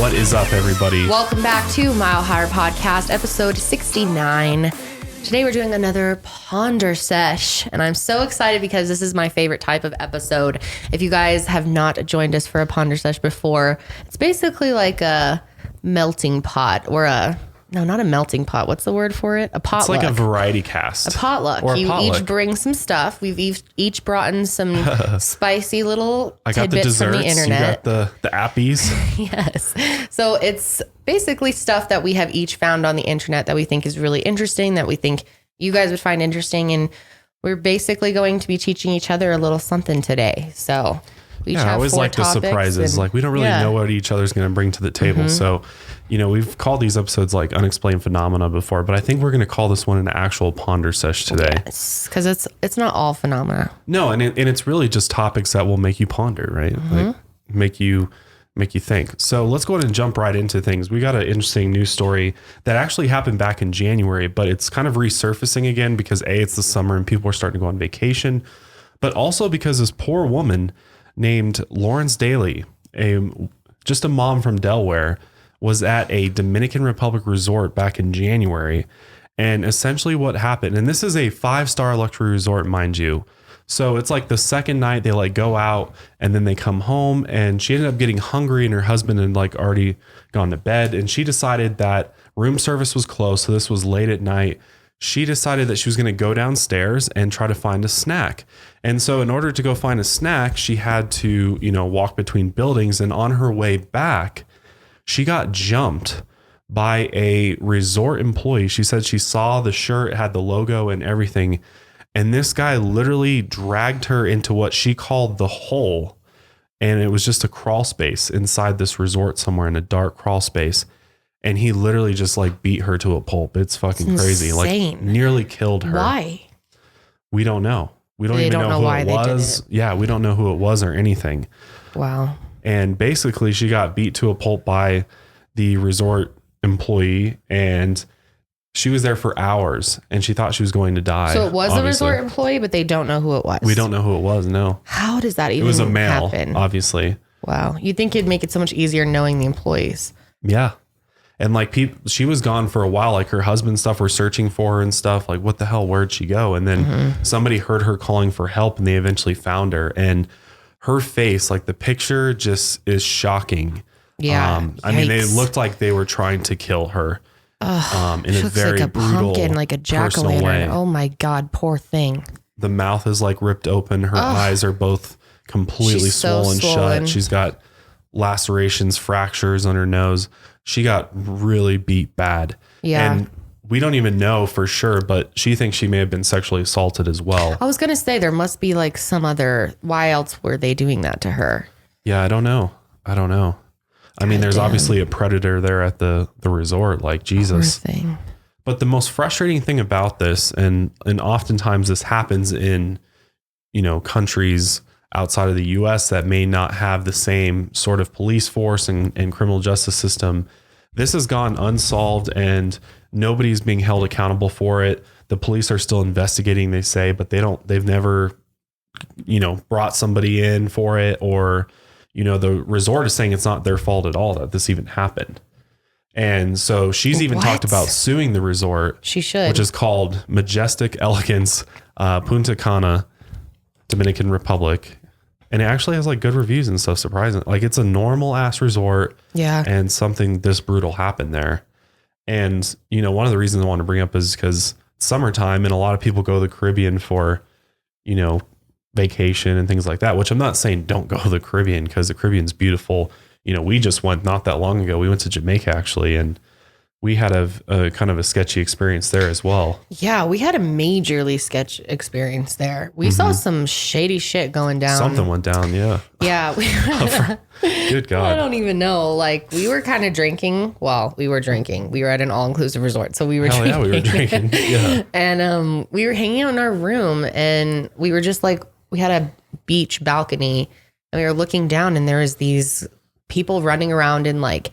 What is up, everybody? Welcome back to Mile Higher Podcast, episode 69. Today we're doing another PonderSESH, and I'm so excited because this is my favorite type of episode. If you guys have not joined us for a PonderSESH before, it's basically like a melting pot or not a melting pot. What's the word for it? A potluck. It's like a variety cast. A potluck. Or a you potluck. each bring some stuff. We've each brought in some spicy little I got the tidbits desserts. from the internet. You got the appies. Yes. So it's basically stuff that we have each found on the internet that we think is really interesting, that we think you guys would find interesting. And we're basically going to be teaching each other a little something today. So we each have I always four like the topics surprises. Like we don't really know what each other's going to bring to the table. Mm-hmm. So, we've called these episodes like unexplained phenomena before, but I think we're going to call this one an actual PonderSESH today. Yes, because it's not all phenomena. No, and it's really just topics that will make you ponder, right? Mm-hmm. Like make you think. So let's go ahead and jump right into things. We got an interesting news story that actually happened back in January, but it's kind of resurfacing again because it's the summer and people are starting to go on vacation, but also because this poor woman named Lawrence Daly, just a mom from Delaware, was at a Dominican Republic resort back in January. And essentially what happened, and this is a 5-star luxury resort, mind you. So it's like the second night they like go out and then they come home, and she ended up getting hungry and her husband had like already gone to bed, and she decided that room service was closed. So this was late at night. She decided that she was going to go downstairs and try to find a snack. And so in order to go find a snack, she had to, walk between buildings, and on her way back, she got jumped by a resort employee. She said she saw the shirt, had the logo and everything. And this guy literally dragged her into what she called the hole. And it was just a crawl space inside this resort somewhere, in a dark crawl space. And he literally just like beat her to a pulp. It's fucking crazy. Insane. Like nearly killed her. Why? We don't know. We don't even know who it was. Yeah, we don't know who it was or anything. Wow. And basically she got beat to a pulp by the resort employee, and she was there for hours and she thought she was going to die. So it was obviously. a resort employee, but they don't know who it was. We don't know who it was. No. How does that even It was a male, happen? obviously. Wow. You'd think it'd make it so much easier knowing the employees. Yeah. And like she was gone for a while. Like her husband and stuff were searching for her and stuff. Like, what the hell? Where'd she go? And then somebody heard her calling for help, and they eventually found her. And her face, like the picture, just is shocking. Yeah. I mean, they looked like they were trying to kill her. In a very like a brutal, pumpkin, like a personal way. jack-o'-lantern. Oh my God, poor thing. The mouth is like ripped open. Her eyes are both completely She's so swollen swollen. shut. She's got lacerations, fractures on her nose. She got really beat bad. Yeah. And we don't even know for sure, but she thinks she may have been sexually assaulted as well. I was going to say there must be like some other, why else were they doing that to her? Yeah, I don't know. I mean, there's obviously a predator there at the resort, like Jesus. Poor thing. But the most frustrating thing about this, and oftentimes this happens in, countries outside of the US that may not have the same sort of police force and criminal justice system. This has gone unsolved and nobody's being held accountable for it. The police are still investigating, they say, but they've never, brought somebody in for it, or, the resort is saying it's not their fault at all that this even happened. And so she's even talked about suing the resort. She should. Which is called Majestic Elegance, Punta Cana, Dominican Republic. And it actually has like good reviews and stuff, surprising. Like it's a normal ass resort. Yeah. And something this brutal happened there. And, one of the reasons I want to bring up is because summertime and a lot of people go to the Caribbean for, vacation and things like that, which I'm not saying don't go to the Caribbean, because the Caribbean's beautiful. We just went not that long ago. We went to Jamaica actually, and we had a kind of a sketchy experience there as well. Yeah, we had a majorly sketch experience there. We saw some shady shit going down. Something went down, yeah. Yeah. Good God. I don't even know. Like, we were kind of drinking. Well, we were drinking. We were at an all-inclusive resort, so we were drinking. Yeah, we were drinking. Yeah. And we were hanging out in our room, and we were just like, we had a beach balcony, and we were looking down, and there was these people running around in like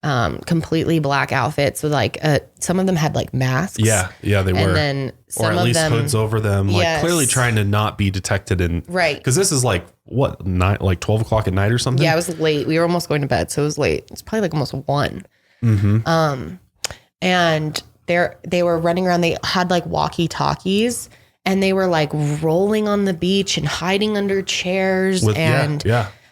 completely black outfits with like some of them had like masks. Yeah, they were. And then some or at of least them, hoods over them, like yes. clearly trying to not be detected. And right, because this is like what, night, like 12 o'clock at night or something? Yeah, it was late. We were almost going to bed, so it was late. It's probably like almost 1. And they were running around. They had like walkie-talkies, and they were like rolling on the beach and hiding under chairs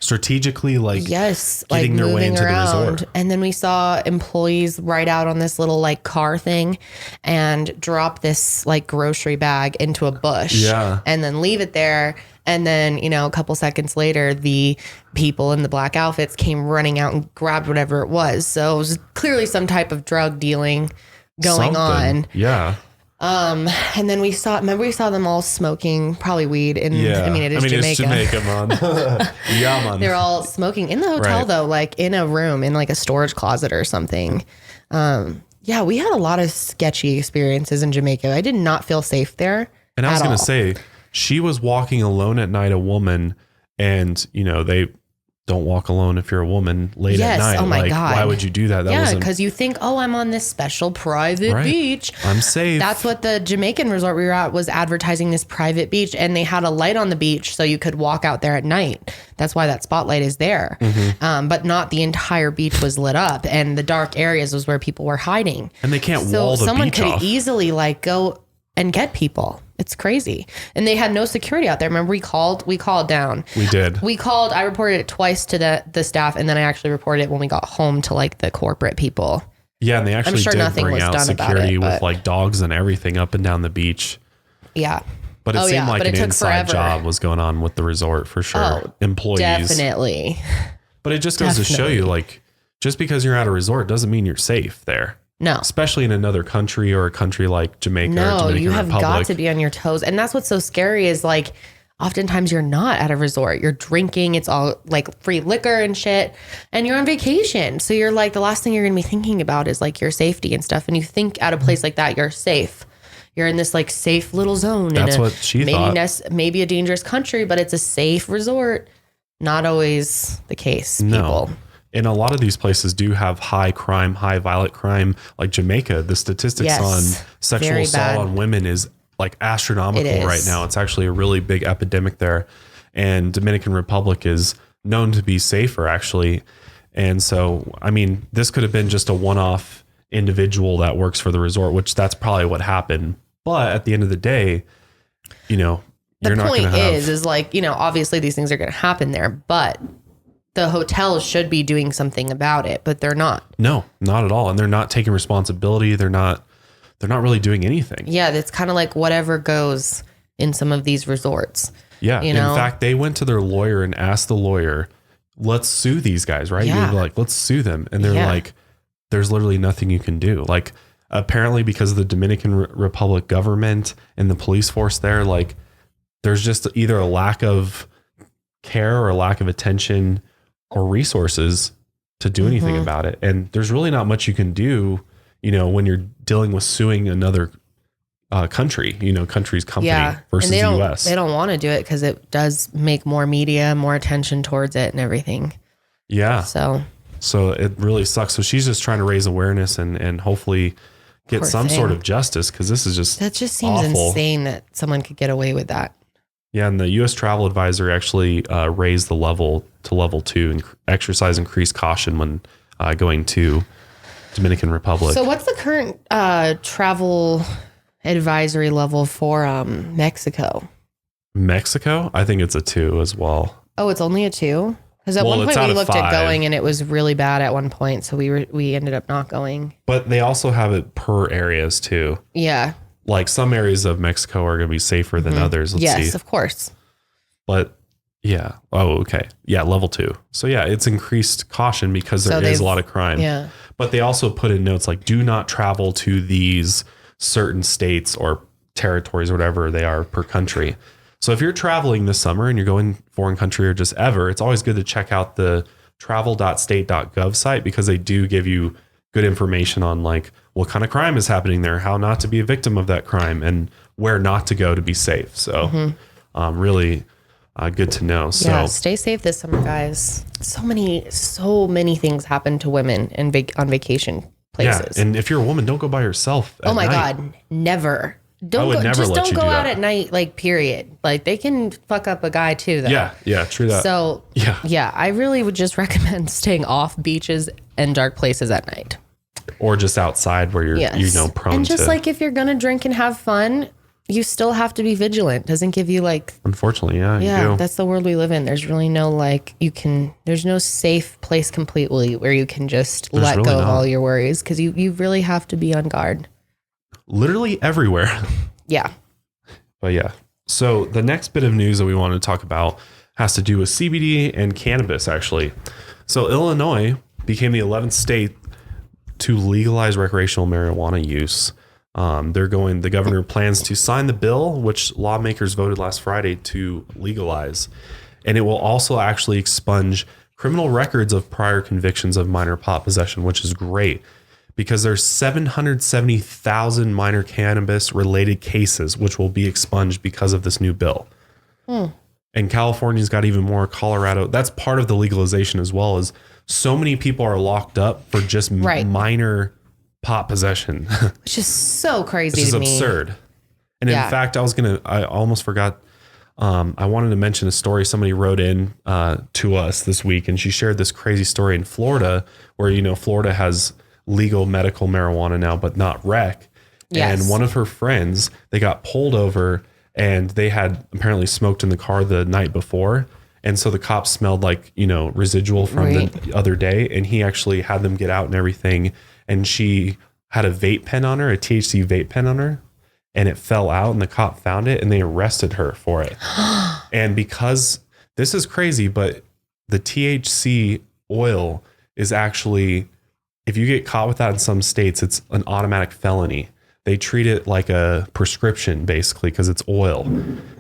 strategically, like yes, getting like their way moving into around. the resort. And then we saw employees ride out on this little like car thing and drop this like grocery bag into a bush, and then leave it there. And then, you know, a couple seconds later, the people in the black outfits came running out and grabbed whatever it was. So it was clearly some type of drug dealing going on. Yeah. And then we saw them all smoking probably weed. And I mean, Jamaica. It's Jamaica, man. Yeah, man. They're all smoking in the hotel, though, like in a room, in like a storage closet or something. Yeah, we had a lot of sketchy experiences in Jamaica. I did not feel safe there. And I was going to say, she was walking alone at night, a woman, and, you know, they don't walk alone if you're a woman late at night. Oh my God. Why would you do that? Because you think, oh, I'm on this special private beach. I'm safe. That's what the Jamaican resort we were at was advertising, this private beach, and they had a light on the beach so you could walk out there at night. That's why that spotlight is there. But not the entire beach was lit up, and the dark areas was where people were hiding. And they can't wall the beach off. Someone could easily like go and get people. It's crazy. And they had no security out there. Remember, we called down. We did. I reported it twice to the staff, and then I actually reported it when we got home to like the corporate people. Yeah, and they actually did bring out security with like dogs and everything up and down the beach. Yeah. But it seemed like an inside job was going on with the resort for sure. Employees. Definitely. But it just goes to show you, like, just because you're at a resort doesn't mean you're safe there. No. Especially in another country or a country like Jamaica or Dominican Republic. You have got to be on your toes. And that's what's so scary is like, oftentimes you're not at a resort. You're drinking. It's all like free liquor and shit. And you're on vacation. So you're like, the last thing you're going to be thinking about is like your safety and stuff. And you think at a place like that, you're safe. You're in this like safe little zone. That's what she thought. Maybe a dangerous country, but it's a safe resort. Not always the case, people. No. And a lot of these places do have high crime, high violent crime. Like Jamaica, the statistics on sexual assault on women is like astronomical right now. It's actually a really big epidemic there. And Dominican Republic is known to be safer, actually. And so, I mean, this could have been just a one-off individual that works for the resort, which that's probably what happened. But at the end of the day, you know, you're not going to have... The point is like, you know, obviously these things are going to happen there, but the hotels should be doing something about it, but they're not. No, not at all. And they're not taking responsibility. They're not really doing anything. Yeah. It's kind of like whatever goes in some of these resorts. Yeah. You know? In fact, they went to their lawyer and asked the lawyer, let's sue these guys, right? Yeah. You're like, let's sue them. And they're like, there's literally nothing you can do. Like, apparently because of the Dominican Republic government and the police force there, like there's just either a lack of care or a lack of attention or resources to do anything about it. And there's really not much you can do, you know, when you're dealing with suing another country, you know, country's company versus the US. They don't want to do it because it does make more media, more attention towards it and everything. Yeah. So it really sucks. So she's just trying to raise awareness and hopefully get some sort of justice, because this is that just seems awful. Insane that someone could get away with that. Yeah, and the U.S. Travel Advisor actually raised the level to level 2 and exercise increased caution when going to Dominican Republic. So what's the current travel advisory level for Mexico? Mexico? I think it's a 2 as well. Oh, it's only a 2? Because at one point we looked at going and it was really bad at one point. So we ended up not going. But they also have it per areas too. Yeah. Like some areas of Mexico are going to be safer than others. Let's see. Yes, of course. But yeah. Oh, okay. Yeah. Level 2. So yeah, it's increased caution because there is a lot of crime. Yeah. But they also put in notes like, do not travel to these certain states or territories or whatever they are per country. So if you're traveling this summer and you're going foreign country or just ever, it's always good to check out the travel.state.gov site, because they do give you good information on like what kind of crime is happening there, how not to be a victim of that crime, and where not to go to be safe. So really good to know. So yeah, stay safe this summer, guys. So many things happen to women on vacation places. Yeah, and if you're a woman, don't go by yourself at night. God, never. Don't go out at night, like, period. Like, they can fuck up a guy too, though. Yeah, true that. So, yeah, I really would just recommend staying off beaches and dark places at night. Or just outside where you're, prone to. And just like if you're going to drink and have fun, you still have to be vigilant. Doesn't give you like. Unfortunately, you do. That's the world we live in. There's really no there's no safe place completely where you can just let go of all your worries, because you really have to be on guard. Literally everywhere. Yeah. But yeah. So the next bit of news that we want to talk about has to do with CBD and cannabis, actually. So Illinois became the 11th state to legalize recreational marijuana use. The governor plans to sign the bill, which lawmakers voted last Friday to legalize. And it will also actually expunge criminal records of prior convictions of minor pot possession, which is great because there's 770,000 minor cannabis related cases, which will be expunged because of this new bill. And California's got even more. Colorado, that's part of the legalization as well, as so many people are locked up for just minor pot possession. Which is so crazy to me. It's absurd. And in fact, I almost forgot. I wanted to mention a story somebody wrote in to us this week, and she shared this crazy story in Florida where, Florida has legal medical marijuana now, but not rec. Yes. And one of her friends, they got pulled over and they had apparently smoked in the car the night before. And so the cops smelled like, residual from the other day. And he actually had them get out and everything. And she had a vape pen on her, a THC vape pen on her, and it fell out and the cop found it and they arrested her for it. And because this is crazy, but the THC oil is actually, if you get caught with that in some states, it's an automatic felony. They treat it like a prescription basically because it's oil.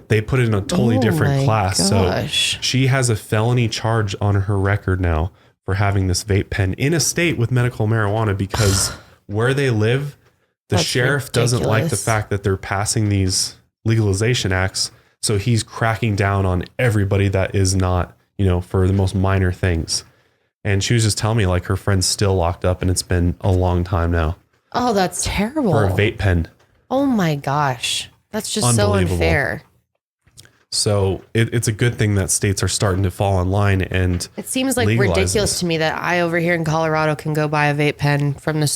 They put it in a totally different class. Gosh. So she has a felony charge on her record now for having this vape pen in a state with medical marijuana because where they live, the sheriff doesn't like the fact that they're passing these legalization acts. So he's cracking down on everybody that is not, for the most minor things. And she was just telling me like her friend's still locked up and it's been a long time now. Oh, that's terrible. For a vape pen. Oh my gosh. That's just so unfair. So it's a good thing that states are starting to fall in line and it seems like ridiculous to me that I over here in Colorado can go buy a vape pen from the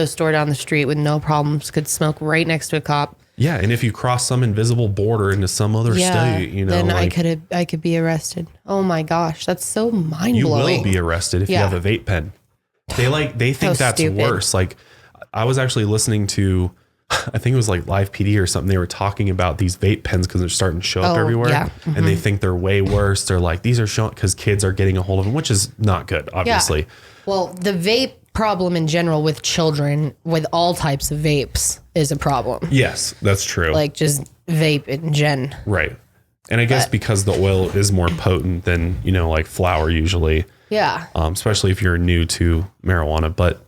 store down the street with no problems, could smoke right next to a cop. Yeah, and if you cross some invisible border into some other state, then I could be arrested. Oh my gosh, that's so mind blowing. You will be arrested if you have a vape pen. They think that's stupid. Worse. Like I was actually listening to, I think it was like Live PD or something. They were talking about these vape pens because they're starting to show up everywhere. Yeah. Mm-hmm. And they think they're way worse. They're like, these are showing because kids are getting a hold of them, which is not good, obviously. Yeah. Well, the vape problem in general with children, with all types of vapes, is a problem. Yes, that's true. Like just vape in gen. Right. And I guess because the oil is more potent than, like flour usually. Yeah. Especially if you're new to marijuana. But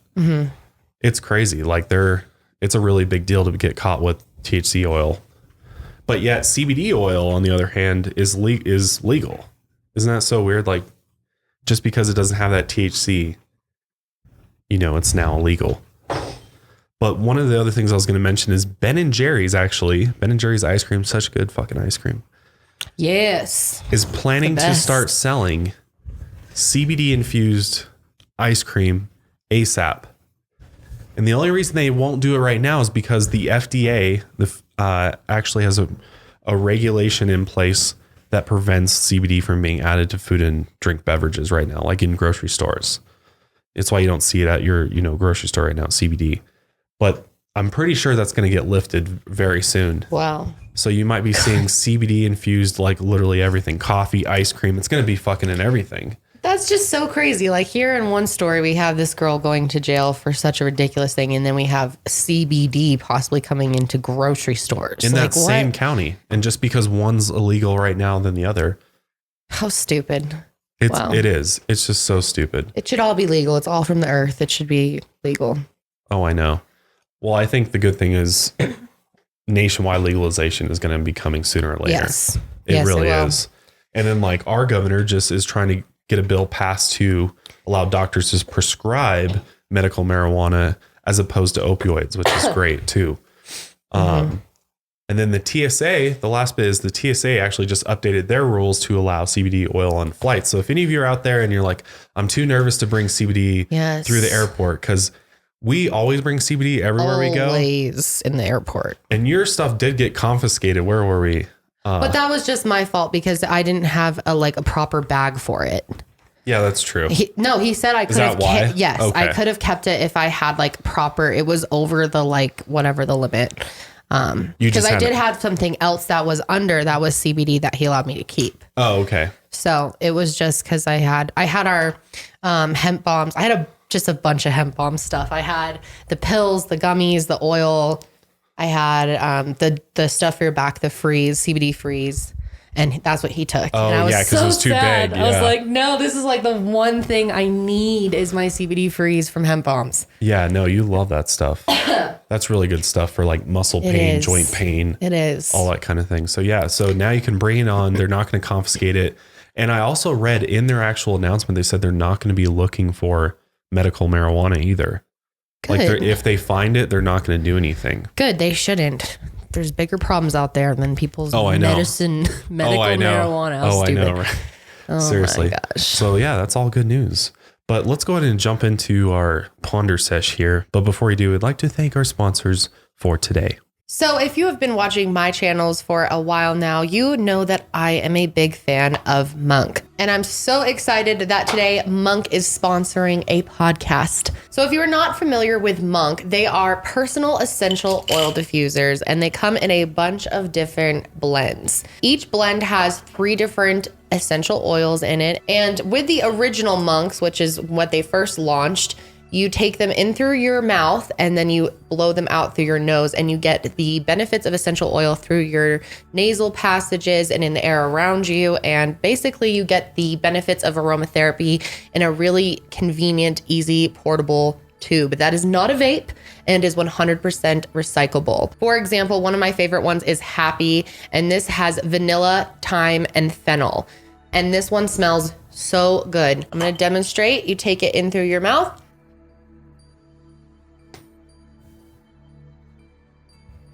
it's crazy. Like it's a really big deal to get caught with THC oil. But yet CBD oil, on the other hand, is legal. Isn't that so weird? Like just because it doesn't have that THC, it's now illegal. But one of the other things I was going to mention is Ben & Jerry's ice cream, such good fucking ice cream. Yes. Is planning to start selling CBD infused ice cream ASAP. And the only reason they won't do it right now is because the FDA actually has a regulation in place that prevents CBD from being added to food and drink beverages right now, like in grocery stores. It's why you don't see it at your, grocery store right now, CBD. But I'm pretty sure that's going to get lifted very soon. Wow. So you might be seeing CBD infused, like literally everything, coffee, ice cream. It's going to be fucking in everything. That's just so crazy. Like here in one story, we have this girl going to jail for such a ridiculous thing. And then we have CBD possibly coming into grocery stores. In that same county. And just because one's illegal right now than the other. How stupid. It is. It's just so stupid. It should all be legal. It's all from the earth. It should be legal. Oh, I know. Well, I think the good thing is nationwide legalization is going to be coming sooner or later. Yes. It really is. And then like our governor just is trying to get a bill passed to allow doctors to prescribe medical marijuana as opposed to opioids, which is great too. And then the TSA, the last bit is the TSA actually just updated their rules to allow CBD oil on flights. So if any of you are out there and you're like, I'm too nervous to bring CBD through the airport, because we always bring CBD everywhere we go. Always in the airport. And your stuff did get confiscated. Where were we? But that was just my fault because I didn't have a proper bag for it. Yeah, that's true. He said I could have kept, yes, okay. I could have kept it if I had proper, it was over the whatever the limit. Because I did have something else that was CBD that he allowed me to keep. Oh, okay. So it was just because I had our hemp bombs. I had just a bunch of hemp bomb stuff. I had the pills, the gummies, the oil. I had the stuff for your back, the freeze, CBD freeze. And that's what he took. Oh, and I was because it was too sad. big. I was like, no, this is the one thing I need is my CBD freeze from hemp bombs. Yeah, no, you love that stuff. That's really good stuff for muscle pain, joint pain. It is. All that kind of thing. So yeah, so now you can bring it on. They're not going to confiscate it. And I also read in their actual announcement, they said they're not going to be looking for medical marijuana either. Good. If they find it, they're not going to do anything. Good. They shouldn't. There's bigger problems out there than people's medical marijuana. I know. Right? Oh, seriously. my gosh. So yeah, that's all good news. But let's go ahead and jump into our PonderSESH here. But before we do, I'd like to thank our sponsors for today. So if you have been watching my channels for a while now, you know that I am a big fan of Monk. And I'm so excited that today Monk is sponsoring a podcast. So if you are not familiar with Monk, they are personal essential oil diffusers and they come in a bunch of different blends. Each blend has 3 different essential oils in it. And with the original Monks, which is what they first launched, you take them in through your mouth and then you blow them out through your nose and you get the benefits of essential oil through your nasal passages and in the air around you. And basically you get the benefits of aromatherapy in a really convenient, easy, portable tube. That is not a vape and is 100% recyclable. For example, one of my favorite ones is Happy, and this has vanilla, thyme, and fennel. And this one smells so good. I'm gonna demonstrate. You take it in through your mouth.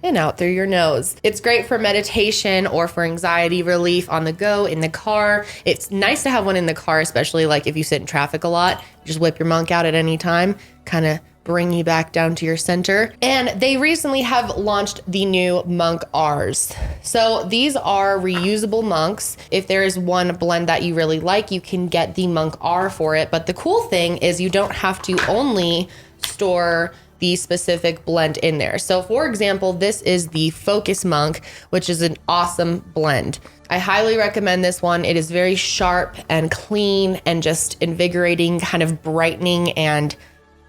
And out through your nose. It's great for meditation or for anxiety relief on the go, in the car. It's nice to have one in the car, especially if you sit in traffic a lot. Just whip your Monk out at any time, kind of bring you back down to your center. And they recently have launched the new Monk R's. So these are reusable Monks. If there is one blend that you really like, you can get the Monk R for it. But the cool thing is you don't have to only store the specific blend in there. So for example, this is the Focus Monk, which is an awesome blend. I highly recommend this one. It is very sharp and clean and just invigorating, kind of brightening, and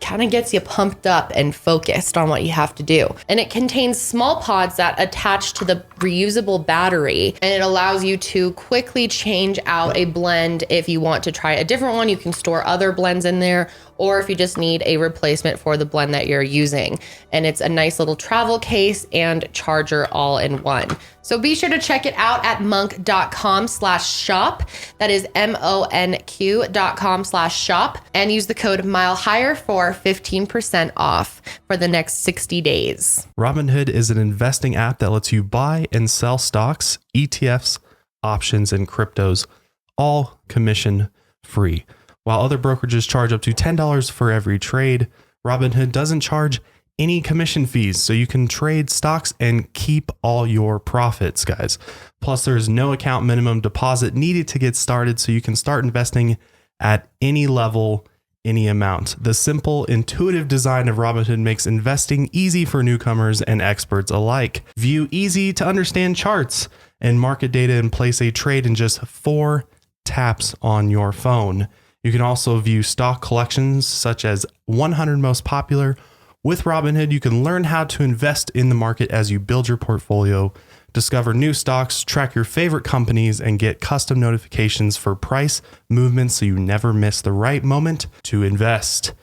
kind of gets you pumped up and focused on what you have to do. And it contains small pods that attach to the reusable battery, and it allows you to quickly change out a blend. If you want to try a different one, you can store other blends in there, or if you just need a replacement for the blend that you're using. And it's a nice little travel case and charger all in one. So be sure to check it out at monk.com/shop. That is MONQ.com/shop, and use the code MileHigher for 15% off for the next 60 days. Robinhood is an investing app that lets you buy and sell stocks, ETFs, options, and cryptos, all commission free. While other brokerages charge up to $10 for every trade, Robinhood doesn't charge any commission fees, so you can trade stocks and keep all your profits, guys. Plus, there's no account minimum deposit needed to get started, so you can start investing at any level, any amount. The simple, intuitive design of Robinhood makes investing easy for newcomers and experts alike. View easy to understand charts and market data and place a trade in just 4 taps on your phone. You can also view stock collections such as 100 most popular. With Robinhood, you can learn how to invest in the market as you build your portfolio, discover new stocks, track your favorite companies, and get custom notifications for price movements so you never miss the right moment to invest.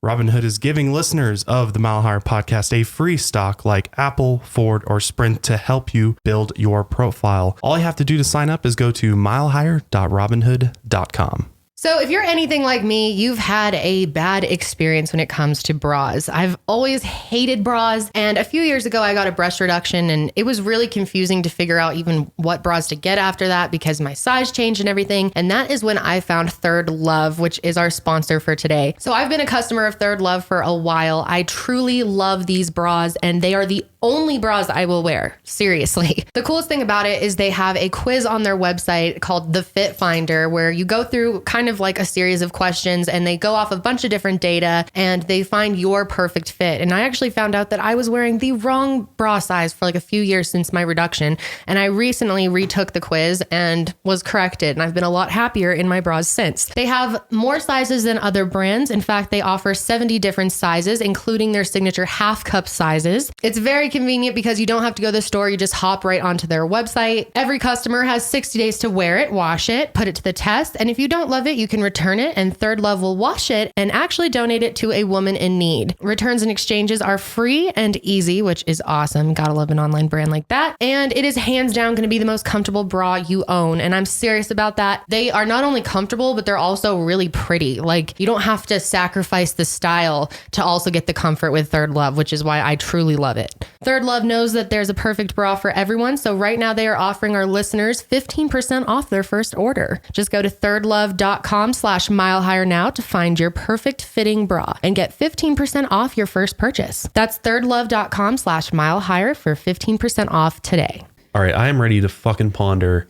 Robinhood is giving listeners of the Mile Higher podcast a free stock like Apple, Ford, or Sprint to help you build your profile. All you have to do to sign up is go to milehigher.robinhood.com. So if you're anything like me, you've had a bad experience when it comes to bras. I've always hated bras. And a few years ago, I got a breast reduction and it was really confusing to figure out even what bras to get after that because my size changed and everything. And that is when I found Third Love, which is our sponsor for today. So I've been a customer of Third Love for a while. I truly love these bras and they are the only bras I will wear. Seriously. The coolest thing about it is they have a quiz on their website called the Fit Finder, where you go through kind of like a series of questions and they go off a bunch of different data and they find your perfect fit. And I actually found out that I was wearing the wrong bra size for like a few years since my reduction. And I recently retook the quiz and was corrected. And I've been a lot happier in my bras since. They have more sizes than other brands. In fact, they offer 70 different sizes, including their signature half cup sizes. It's very convenient because you don't have to go to the store. You just hop right onto their website. Every customer has 60 days to wear it, wash it, put it to the test. And if you don't love it, you can return it and Third Love will wash it and actually donate it to a woman in need. Returns and exchanges are free and easy, which is awesome. Gotta love an online brand like that. And it is hands down going to be the most comfortable bra you own. And I'm serious about that. They are not only comfortable, but they're also really pretty. Like you don't have to sacrifice the style to also get the comfort with Third Love, which is why I truly love it. Third Love knows that there's a perfect bra for everyone. So right now they are offering our listeners 15% off their first order. Just go to thirdlove.com/milehigher now to find your perfect fitting bra and get 15% off your first purchase. That's thirdlove.com/milehigher for 15% off today. All right, I am ready to fucking ponder.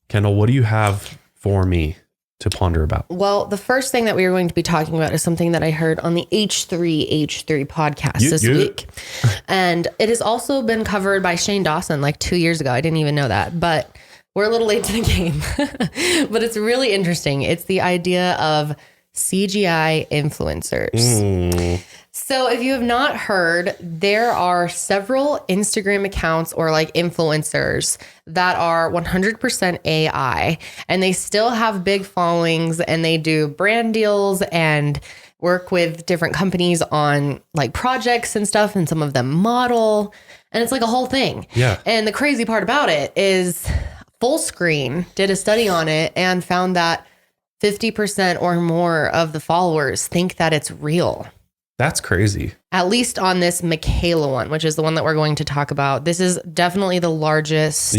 Kendall, what do you have for me to ponder about? Well, the first thing that we are going to be talking about is something that I heard on the H3 podcast this week. And it has also been covered by Shane Dawson like 2 years ago. I didn't even know that, but we're a little late to the game. But it's really interesting. It's the idea of CGI influencers. So if you have not heard, there are several Instagram accounts or like influencers that are 100% AI and they still have big followings and they do brand deals and work with different companies on like projects and stuff. And some of them model and it's like a whole thing. Yeah. And the crazy part about it is Fullscreen did a study on it and found that 50% or more of the followers think that it's real. That's crazy. At least on this Michaela one, which is the one that we're going to talk about. This is definitely the largest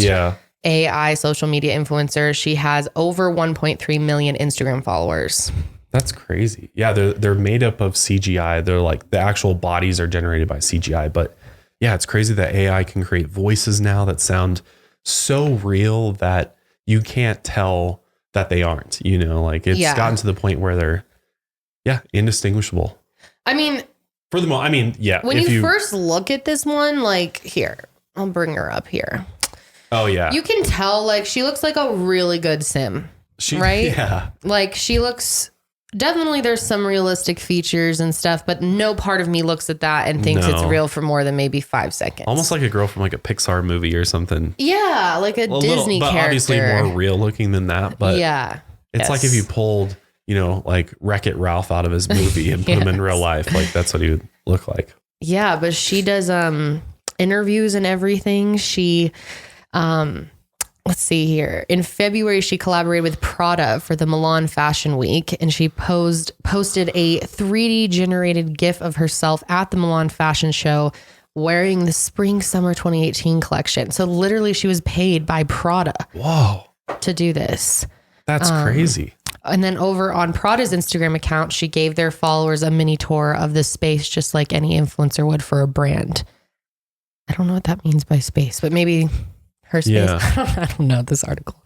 AI social media influencer. She has over 1.3 million Instagram followers. That's crazy. Yeah, they're made up of CGI. They're like the actual bodies are generated by CGI. But yeah, it's crazy that AI can create voices now that sound so real that you can't tell that they aren't, you know, like it's gotten to the point where they're indistinguishable. I mean, for the moment, I mean, yeah. When you first look at this one, like here, I'll bring her up here. Oh yeah. You can tell like she looks like a really good sim, right? Yeah. Like she looks, definitely there's some realistic features and stuff, but no part of me looks at that and thinks it's real for more than maybe 5 seconds. Almost like a girl from like a Pixar movie or something. Yeah. Like a Disney but character. Obviously more real looking than that. But yeah, it's like if you pulled, you know, like Wreck-It Ralph out of his movie and put him in real life. Like that's what he would look like. Yeah. But she does interviews and everything. She, let's see here. In February, she collaborated with Prada for the Milan Fashion Week, and she posted a 3D generated GIF of herself at the Milan Fashion Show wearing the Spring/Summer 2018 collection. So literally, she was paid by Prada. Whoa. To do this. That's crazy. And then over on Prada's Instagram account, she gave their followers a mini tour of the space, just like any influencer would for a brand. I don't know what that means by space, but maybe her space. Yeah. I don't know this article.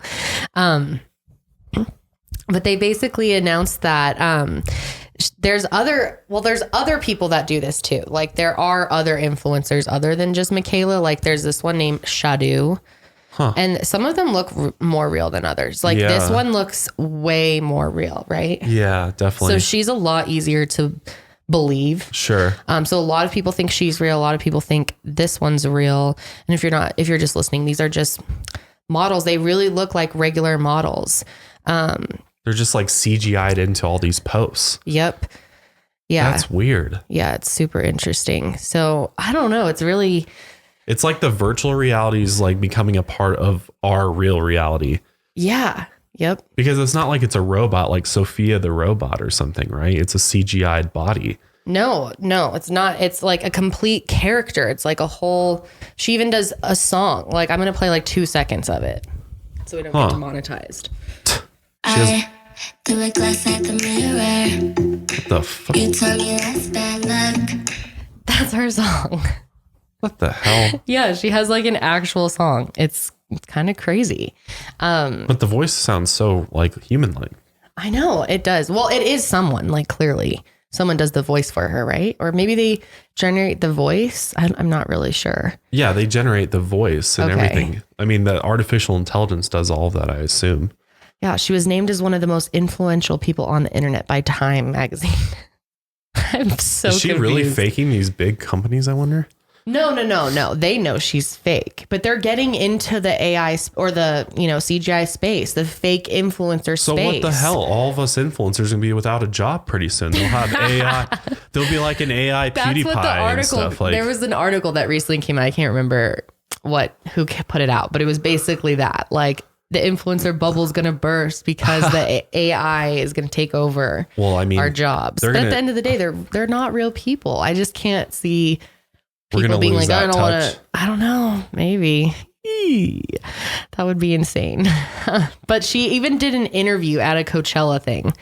But they basically announced that there's other people that do this too. Like there are other influencers other than just Michaela. Like there's this one named Shadu. Huh. And some of them look more real than others. Like this one looks way more real, right? Yeah, definitely. So she's a lot easier to believe. Sure. So a lot of people think she's real. A lot of people think this one's real. And if you're just listening, these are just models. They really look like regular models. They're just like CGI'd into all these posts. Yep. Yeah. That's weird. Yeah, it's super interesting. So I don't know. It's like the virtual reality is like becoming a part of our real reality. Yeah. Yep. Because it's not like it's a robot like Sophia the robot or something, right? It's a CGI'd body. No, it's not. It's like a complete character. It's like a whole, she even does a song. Like I'm going to play like 2 seconds of it so we don't get demonetized. I do a glass at the mirror. What the fuck? You tell me that's bad luck. That's her song. What the hell? Yeah, she has like an actual song. It's kind of crazy. But the voice sounds so like human-like. I know it does. Well, it is someone, like clearly someone does the voice for her, right? Or maybe they generate the voice. I'm not really sure. Yeah, they generate the voice and everything. I mean, the artificial intelligence does all of that, I assume. Yeah, she was named as one of the most influential people on the internet by Time magazine. I'm so Is she confused. really faking these big companies, I wonder? No. They know she's fake, but they're getting into the AI or the, CGI space, the fake influencer So space. what the hell? All of us influencers are going to be without a job pretty soon. They'll have AI. There'll be like an AI That's PewDiePie what the and article, stuff. Like, there was an article that recently came out. I can't remember who put it out, but it was basically that like the influencer bubble is going to burst because the AI is going to take over our jobs. But at the end of the day, they're not real people. I just can't see people being like, I don't know, maybe. That would be insane. But she even did an interview at a Coachella thing.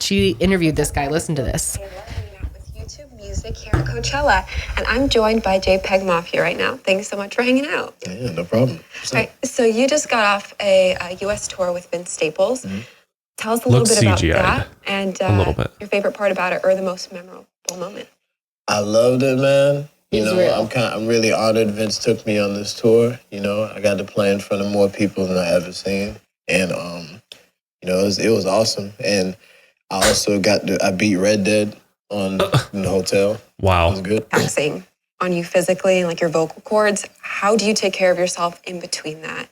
She interviewed this guy. Listen to this. With YouTube music here at Coachella, and I'm joined by JPEG Mafia right now. Thanks so much for hanging out. Yeah, no problem. All right, so you just got off a U.S. tour with Vince Staples. Mm-hmm. Tell us a little bit about that and a little bit. Your favorite part about it or the most memorable moment. I loved it, man. Real. I'm really honored Vince took me on this tour. I got to play in front of more people than I ever seen. And, it was awesome. And I also I beat Red Dead in the hotel. Wow. It was good. Taxing on you physically and like your vocal cords. How do you take care of yourself in between that?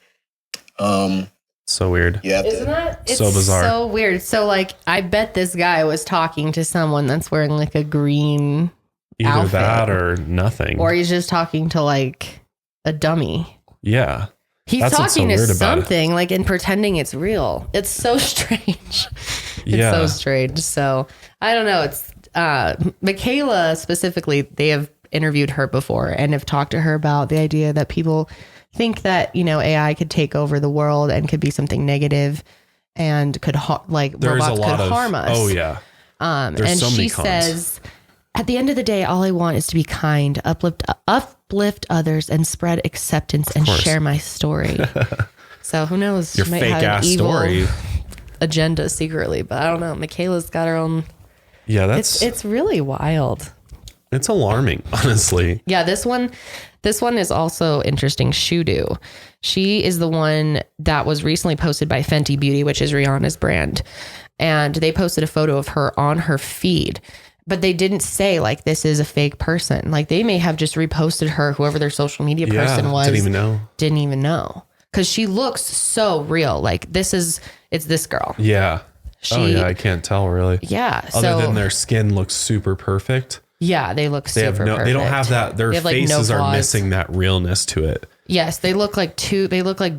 So weird. Yeah. Isn't that? It's so bizarre. So weird. So like, I bet this guy was talking to someone that's wearing like a green Either outfit, that or nothing. or he's just talking to like a dummy. Yeah. He's That's what's so talking to weird about it. something like and pretending it's real. It's so strange. Yeah. So strange. So I don't know. It's Michaela specifically. They have interviewed her before and have talked to her about the idea that people think that, AI could take over the world and could be something negative and could robots could harm us. Oh yeah. And so many she cons. says, at the end of the day, all I want is to be kind, uplift others, and spread acceptance and share my story. So who knows? Your She might fake have an ass evil story. agenda secretly, but I don't know. Michaela's got her own. Yeah, It's really wild. it's alarming, honestly. Yeah, this one is also interesting. Shudu. She is the one that was recently posted by Fenty Beauty, which is Rihanna's brand. And they posted a photo of her on her feed. But they didn't say like this is a fake person. Like they may have just reposted her, whoever their social media person was. Didn't even know. Because she looks so real. Like it's this girl. Yeah. I can't tell really. Yeah. Other than their skin looks super perfect. Yeah, they look super perfect. They don't have that. Their faces are missing that realness to it. Yes, they look like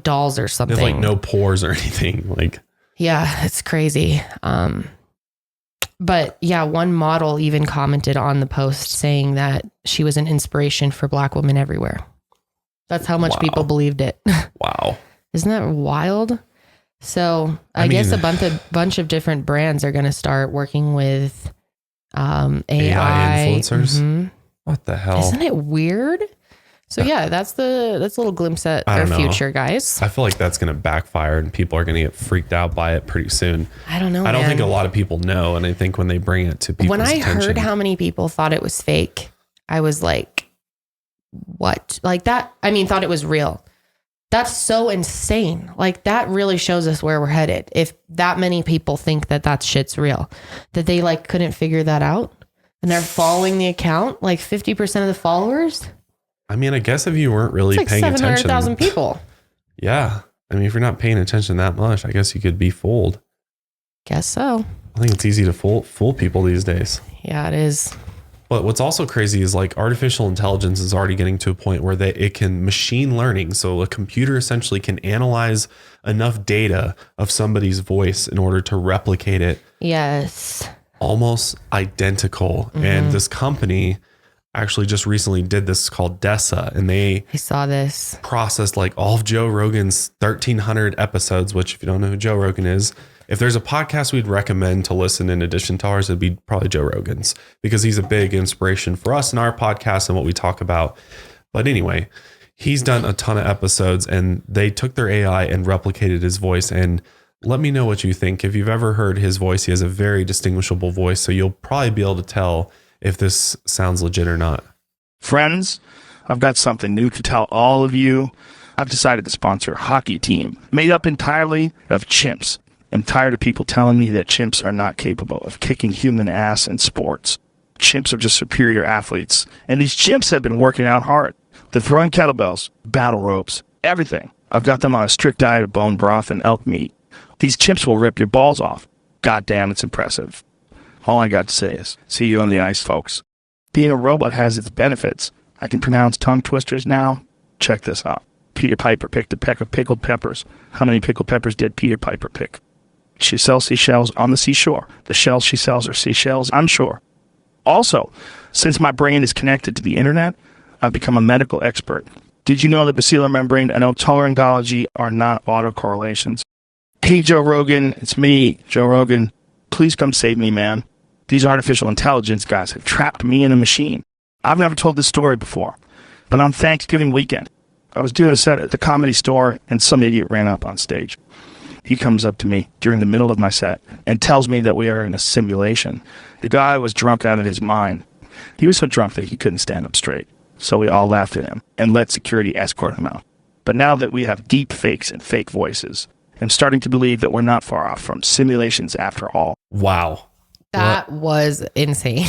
dolls or something. They have like no pores or anything. Like, yeah, it's crazy. But yeah, one model even commented on the post saying that she was an inspiration for Black women everywhere. That's how much people believed it. Wow. Isn't that wild? So I guess a bunch of different brands are going to start working with AI influencers. Mm-hmm. What the hell? Isn't it weird? So yeah, that's a little glimpse at our future, guys. I feel like that's going to backfire and people are going to get freaked out by it pretty soon. I don't know. I don't think a lot of people know. And I think when they bring it to people's attention. When I heard how many people thought it was fake, I was like, what? Like that, thought it was real. That's so insane. Like that really shows us where we're headed. If that many people think that shit's real, that they like couldn't figure that out and they're following the account, like 50% of the followers. I guess if you weren't really paying attention. 700,000 people. Yeah. If you're not paying attention that much, I guess you could be fooled. Guess so. I think it's easy to fool people these days. Yeah, it is. What's also crazy is like artificial intelligence is already getting to a point where it can machine learning. So a computer essentially can analyze enough data of somebody's voice in order to replicate it. Yes. Almost identical. And this company actually just recently did this called DESA, and I saw this. Processed like all of Joe Rogan's 1,300 episodes, which if you don't know who Joe Rogan is, if there's a podcast we'd recommend to listen in addition to ours, it'd be probably Joe Rogan's, because he's a big inspiration for us in our podcast and what we talk about. But anyway, he's done a ton of episodes, and they took their AI and replicated his voice. And let me know what you think. If you've ever heard his voice, he has a very distinguishable voice, so you'll probably be able to tell if this sounds legit or not. Friends, I've got something new to tell all of you. I've decided to sponsor a hockey team made up entirely of chimps. I'm tired of people telling me that chimps are not capable of kicking human ass in sports. Chimps are just superior athletes. And these chimps have been working out hard. They're throwing kettlebells, battle ropes, everything. I've got them on a strict diet of bone broth and elk meat. These chimps will rip your balls off. God damn, it's impressive. All I got to say is, see you on the ice, folks. Being a robot has its benefits. I can pronounce tongue twisters now. Check this out. Peter Piper picked a peck of pickled peppers. How many pickled peppers did Peter Piper pick? She sells seashells on the seashore. The shells she sells are seashells, I'm sure. Also, since my brain is connected to the internet, I've become a medical expert. Did you know that basilar membrane and otolaryngology are not autocorrelations? Hey, Joe Rogan, it's me, Joe Rogan. Please come save me, man. These artificial intelligence guys have trapped me in a machine. I've never told this story before, but on Thanksgiving weekend, I was doing a set at the Comedy Store, and some idiot ran up on stage. He comes up to me during the middle of my set and tells me that we are in a simulation. The guy was drunk out of his mind. He was so drunk that he couldn't stand up straight. So we all laughed at him and let security escort him out. But now that we have deep fakes and fake voices, I'm starting to believe that we're not far off from simulations after all. Wow. That was insane.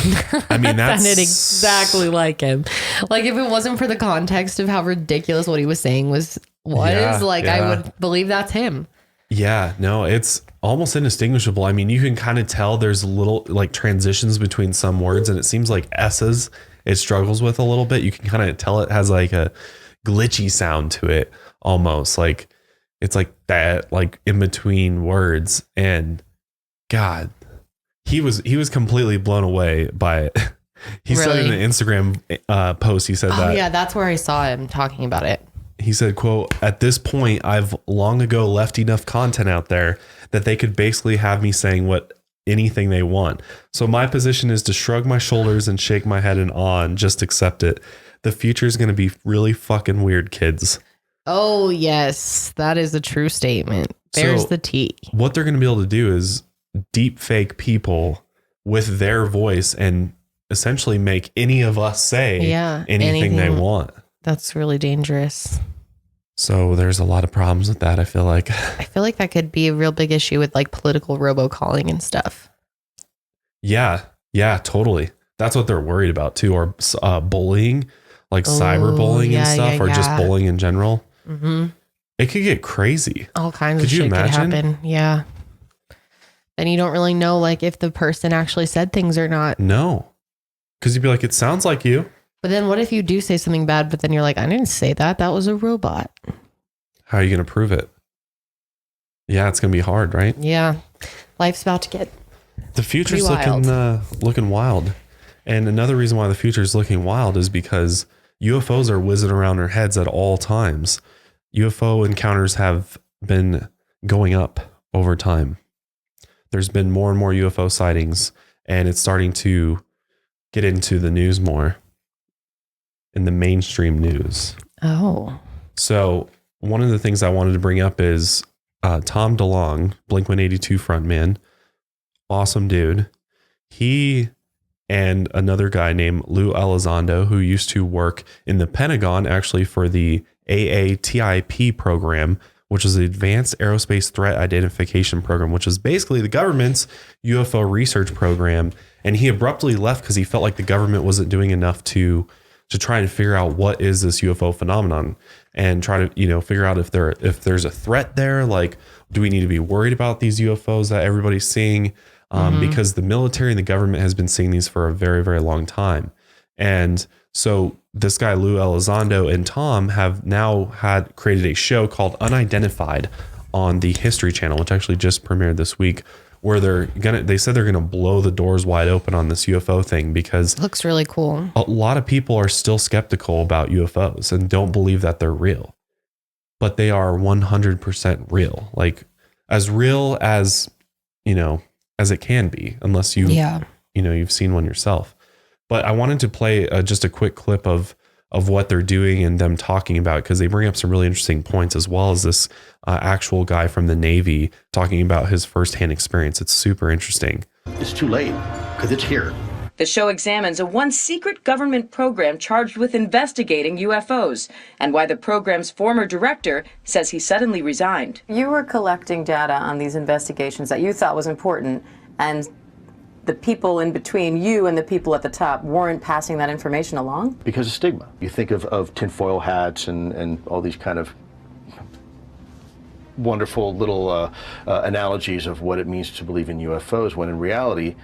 I mean, that sounded exactly like him. Like if it wasn't for the context of how ridiculous what he was saying was, I would believe that's him. Yeah, no, it's almost indistinguishable. I mean, you can kind of tell there's little like transitions between some words, and it seems like S's it struggles with a little bit. You can kind of tell it has like a glitchy sound to it almost. Like it's like that, like in between words. And God, he was completely blown away by it. He said in an Instagram post, he said that. Yeah, that's where I saw him talking about it. He said, quote, "At this point, I've long ago left enough content out there that they could basically have me saying anything they want. So my position is to shrug my shoulders and shake my head in awe and just accept it. The future is going to be really fucking weird, kids." Oh, yes. That is a true statement. There's the tea. What they're going to be able to do is deep fake people with their voice and essentially make any of us say anything they want. That's really dangerous. So there's a lot of problems with that, I feel like. I feel like that could be a real big issue with like political robocalling and stuff. Yeah, totally. That's what they're worried about too, or bullying, like cyberbullying and stuff, or just bullying in general. Mm-hmm. It could get crazy. All kinds of shit could happen. Yeah. And you don't really know like if the person actually said things or not. No. Because you'd be like, it sounds like you. But then what if you do say something bad, but then you're like, I didn't say that. That was a robot. How are you going to prove it? Yeah, it's going to be hard, right? Yeah. Life's about to get the future's looking wild. And another reason why the future is looking wild is because UFOs are whizzing around our heads at all times. UFO encounters have been going up over time. There's been more and more UFO sightings, and it's starting to get into the news more. In the mainstream news. Oh. So one of the things I wanted to bring up is Tom DeLonge, Blink-182 frontman. Awesome dude. He and another guy named Lou Elizondo, who used to work in the Pentagon actually for the AATIP program, which is the Advanced Aerospace Threat Identification Program, which is basically the government's UFO research program. And he abruptly left because he felt like the government wasn't doing enough to try and figure out what is this UFO phenomenon and try to, figure out if there's a threat there. Like, do we need to be worried about these UFOs that everybody's seeing? because the military and the government has been seeing these for a very, very long time. And so this guy, Lou Elizondo and Tom have now created a show called Unidentified on the History Channel, which actually just premiered this week, where they said they're gonna blow the doors wide open on this UFO thing because Looks really cool. a lot of people are still skeptical about UFOs and don't believe that they're real, but they are 100% real, like as real as, as it can be, unless you've seen one yourself. But I wanted to play just a quick clip of what they're doing and them talking about it, because they bring up some really interesting points, as well as this actual guy from the Navy talking about his firsthand experience. It's super interesting. It's too late because it's here. The show examines a once secret government program charged with investigating UFOs and why the program's former director says he suddenly resigned. You were collecting data on these investigations that you thought was important, and the people in between you and the people at the top weren't passing that information along? Because of stigma. You think of tinfoil hats and all these kind of wonderful little analogies of what it means to believe in UFOs, when in reality,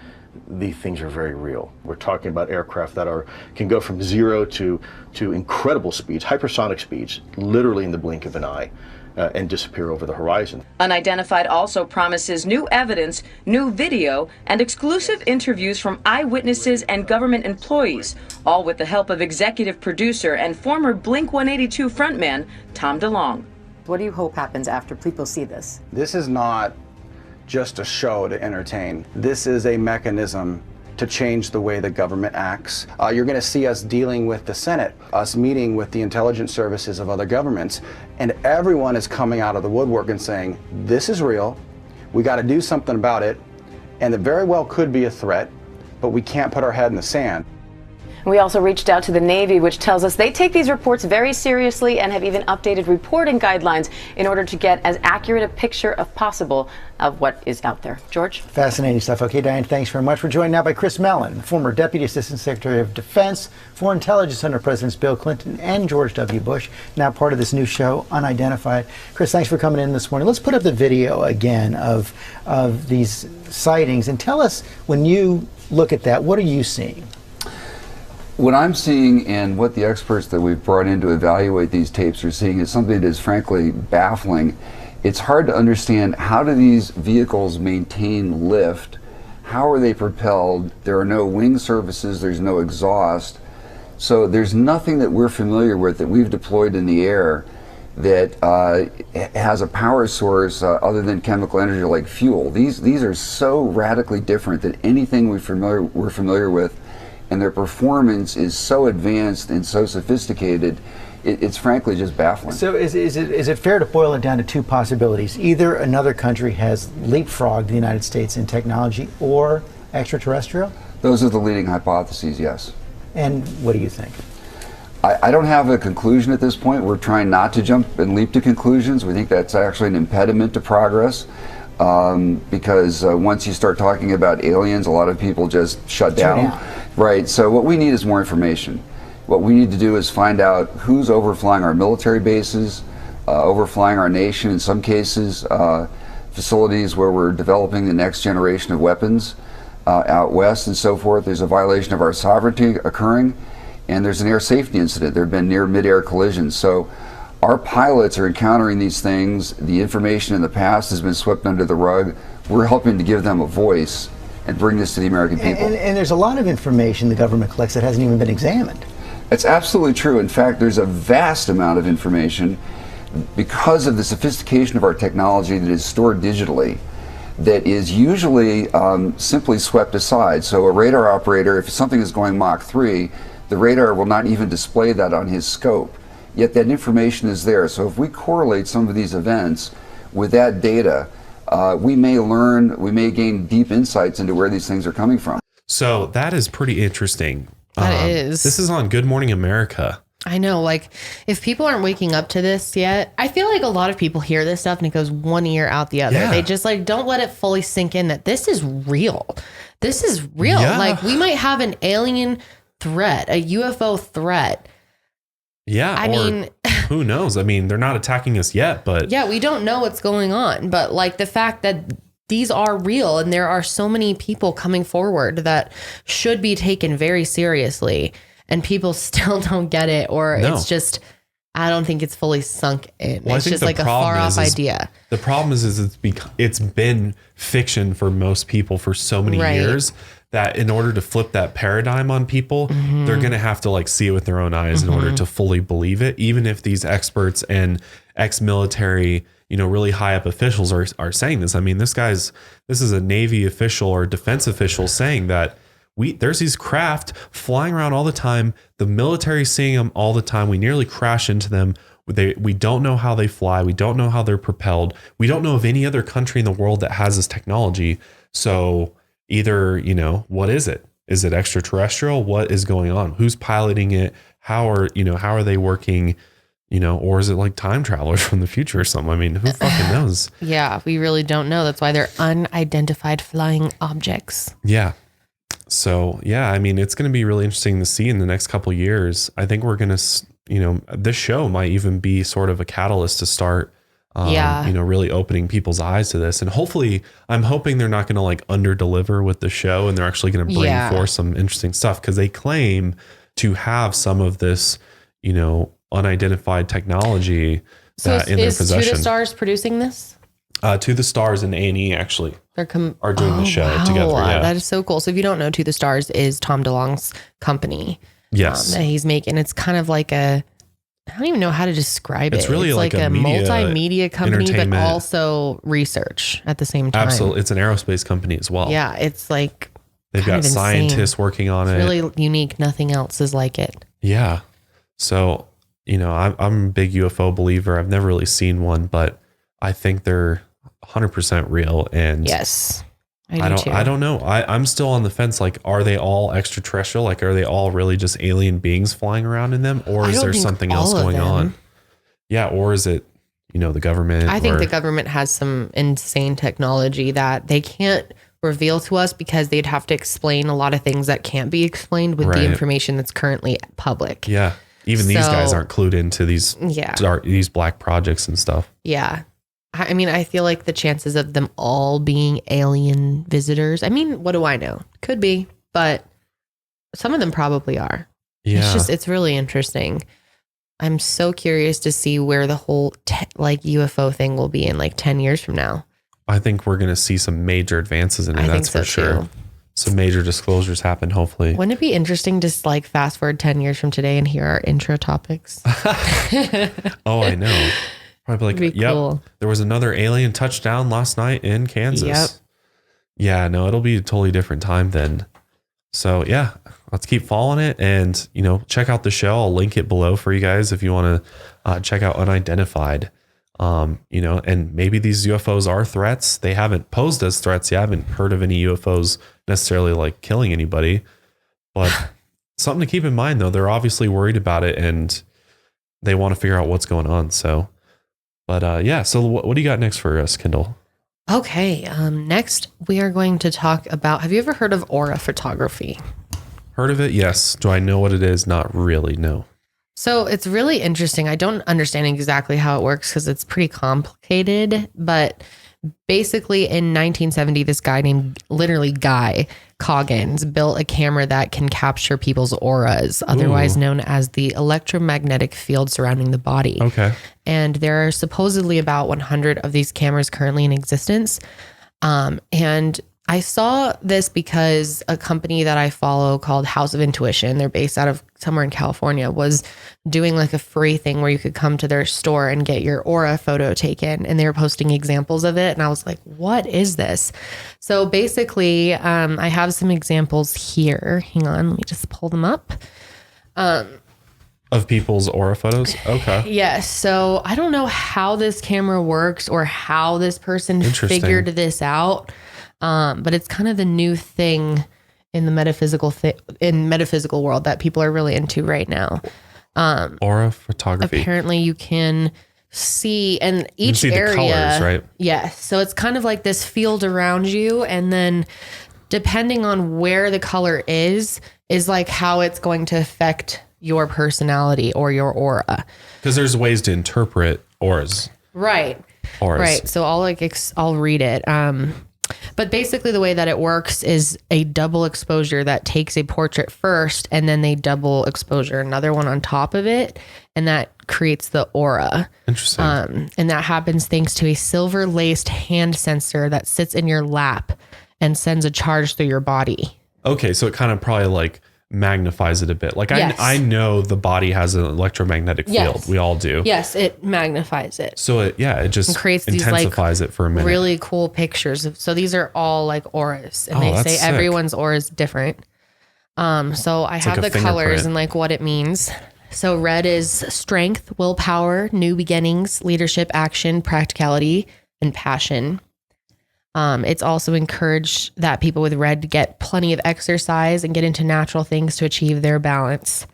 these things are very real. We're talking about aircraft that can go from 0 to incredible speeds, hypersonic speeds, literally in the blink of an eye, and disappear over the horizon. Unidentified also promises new evidence, new video, and exclusive interviews from eyewitnesses and government employees, all with the help of executive producer and former Blink-182 frontman, Tom DeLonge. What do you hope happens after people see this? This is not just a show to entertain. This is a mechanism to change the way the government acts. You're going to see us dealing with the Senate, us meeting with the intelligence services of other governments, and everyone is coming out of the woodwork and saying, this is real, we got to do something about it, and it very well could be a threat, but we can't put our head in the sand. We also reached out to the Navy, which tells us they take these reports very seriously and have even updated reporting guidelines in order to get as accurate a picture as possible of what is out there. George? Fascinating stuff. Okay, Diane, thanks very much. We're joined now by Chris Mellon, former Deputy Assistant Secretary of Defense for Intelligence under Presidents Bill Clinton and George W. Bush, now part of this new show, Unidentified. Chris, thanks for coming in this morning. Let's put up the video again of these sightings and tell us, when you look at that, what are you seeing? What I'm seeing and what the experts that we've brought in to evaluate these tapes are seeing is something that is frankly baffling. It's hard to understand, how do these vehicles maintain lift? How are they propelled? There are no wing surfaces, there's no exhaust. So there's nothing that we're familiar with that we've deployed in the air that has a power source other than chemical energy like fuel. These are so radically different than anything we're familiar with. And their performance is so advanced and so sophisticated, it's frankly just baffling. So is it fair to boil it down to two possibilities? Either another country has leapfrogged the United States in technology, or extraterrestrial? Those are the leading hypotheses, yes. And what do you think? I don't have a conclusion at this point. We're trying not to jump and leap to conclusions. We think that's actually an impediment to progress. Because once you start talking about aliens, a lot of people just shut down. Right, so what we need is more information. What we need to do is find out who's overflying our military bases, overflying our nation in some cases, facilities where we're developing the next generation of weapons out west and so forth. There's a violation of our sovereignty occurring, and there's an air safety incident. There have been near mid-air collisions. So our pilots are encountering these things. The information in the past has been swept under the rug. We're helping to give them a voice and bring this to the American people. And there's a lot of information the government collects that hasn't even been examined. It's absolutely true. In fact, there's a vast amount of information because of the sophistication of our technology that is stored digitally that is usually simply swept aside. So a radar operator, if something is going Mach 3, the radar will not even display that on his scope. Yet that information is there. So if we correlate some of these events with that data, we may gain deep insights into where these things are coming from. So that is pretty interesting. That is. This is on Good Morning America. I know, like, if people aren't waking up to this yet, I feel like a lot of people hear this stuff and it goes one ear out the other. Yeah. They just don't let it fully sink in that this is real. This is real. Yeah. Like, we might have an alien threat, a UFO threat. Yeah. I mean, who knows? I mean, they're not attacking us yet, but yeah, we don't know what's going on. But like the fact that these are real, and there are so many people coming forward that should be taken very seriously, and people still don't get it, or it's just, I don't think it's fully sunk in. Well, it's just like a far off idea. The problem is it's been fiction for most people for so many years that in order to flip that paradigm on people, they're going to have to like see it with their own eyes in order to fully believe it. Even if these experts and ex-military, really high up officials are saying this. I mean, this is a Navy official or defense official saying that there's these craft flying around all the time. The military's seeing them all the time. We nearly crash into them. We don't know how they fly. We don't know how they're propelled. We don't know of any other country in the world that has this technology. So either, what is it? Is it extraterrestrial? What is going on? Who's piloting it? How are they working? Or is it like time travelers from the future or something? I mean, who fucking knows? Yeah, we really don't know. That's why they're unidentified flying objects. Yeah. So, yeah, I mean, it's going to be really interesting to see in the next couple of years. I think we're going to, this show might even be sort of a catalyst to start, really opening people's eyes to this. And hopefully, I'm hoping they're not going to like under deliver with the show, and they're actually going to bring forth some interesting stuff, because they claim to have some of this, unidentified technology in their possession. To the Stars producing this? To the Stars and A&E actually are doing the show together. Yeah. That is so cool. So if you don't know, To the Stars is Tom DeLonge's company. Yes. That he's making. It's kind of like I don't even know how to describe it. It's really like a multimedia company, but also research at the same time. Absolutely. It's an aerospace company as well. Yeah. It's like they've got scientists working on it. It's really unique. Nothing else is like it. Yeah. So, I'm a big UFO believer. I've never really seen one, but I think they're 100% real. And yes, I don't know. I'm still on the fence. Like, are they all extraterrestrial? Like, are they all really just alien beings flying around in them? Or is there something else going on? Yeah. Or is it, the government? I think the government has some insane technology that they can't reveal to us, because they'd have to explain a lot of things that can't be explained with the information that's currently public. Yeah. Even these guys aren't clued into these black projects and stuff. Yeah. I mean, I feel like the chances of them all being alien visitors, I mean, what do I know? Could be, but some of them probably are. Yeah. It's really interesting. I'm so curious to see where the whole UFO thing will be in like 10 years from now. I think we're going to see some major advances in it. That's for sure. Too. Some major disclosures happen, hopefully. Wouldn't it be interesting to like fast forward 10 years from today and hear our intro topics? Oh, I know. Probably like, cool. There was another alien touchdown last night in Kansas. Yep. Yeah, no, it'll be a totally different time then. So yeah, let's keep following it, and check out the show. I'll link it below for you guys if you want to check out Unidentified. And maybe these UFOs are threats. They haven't posed as threats yet. I haven't heard of any UFOs necessarily like killing anybody, but something to keep in mind though. They're obviously worried about it, and they want to figure out what's going on. So, but yeah. So what do you got next for us, Kendall? Okay. Next we are going to talk about, have you ever heard of aura photography? Heard of it? Yes. Do I know what it is? Not really. No. So it's really interesting. I don't understand exactly how it works because it's pretty complicated, but basically in 1970, this guy named Guy Coggins built a camera that can capture people's auras, otherwise known as the electromagnetic field surrounding the body. Okay. And there are supposedly about 100 of these cameras currently in existence. And I saw this because a company that I follow called House of Intuition, they're based out of somewhere in California, was doing like a free thing where you could come to their store and get your aura photo taken. And they were posting examples of it. And I was like, what is this? So basically, I have some examples here. Hang on, let me just pull them up. Of people's aura photos? Okay. Yes. So I don't know how this camera works or how this person figured this out. But it's kind of the new thing in the metaphysical world that people are really into right now. Aura photography. Apparently you can see, and each area, the colors, right? Yes. So it's kind of like this field around you. And then depending on where the color is like how it's going to affect your personality or your aura. Because there's ways to interpret auras. Right. Auras. Right. So I'll read it. But basically the way that it works is a double exposure that takes a portrait first and then they double exposure another one on top of it. And that creates the aura. Interesting. And that happens thanks to a silver laced hand sensor that sits in your lap and sends a charge through your body. Okay. So it kind of probably like magnifies it a bit. Like Yes. I know the body has an electromagnetic field. Yes. We all do. Yes, it magnifies it. So it just And creates these like intensifies it for a minute. really cool pictures. So these are all like auras, and Oh, they that's say sick. everyone's aura is different. So I have like the a colors fingerprint. and like what it means. So red is strength, willpower, new beginnings, leadership, action, practicality, and passion. It's also encouraged that people with red get plenty of exercise and get into natural things to achieve their balance.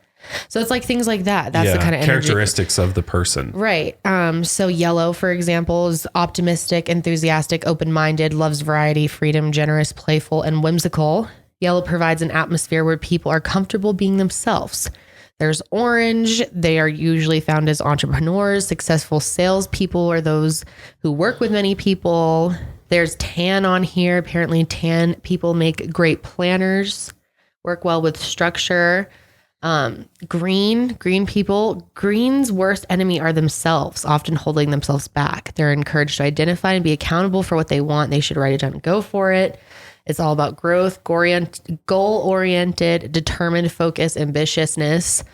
So it's like things like that. That's the kind of energy. characteristics of the person. Right. So yellow, for example, is optimistic, enthusiastic, open-minded, loves variety, freedom, generous, playful, and whimsical. Yellow provides an atmosphere where people are comfortable being themselves. There's orange. They are usually found as entrepreneurs, successful salespeople, or those who work with many people. There's tan on here. Apparently tan people make great planners, work well with structure. Green people, green's worst enemy are themselves, often holding themselves back. They're encouraged to identify and be accountable for what they want. They should write it down and go for it. It's all about growth, goal-oriented, determined, focus, ambitiousness.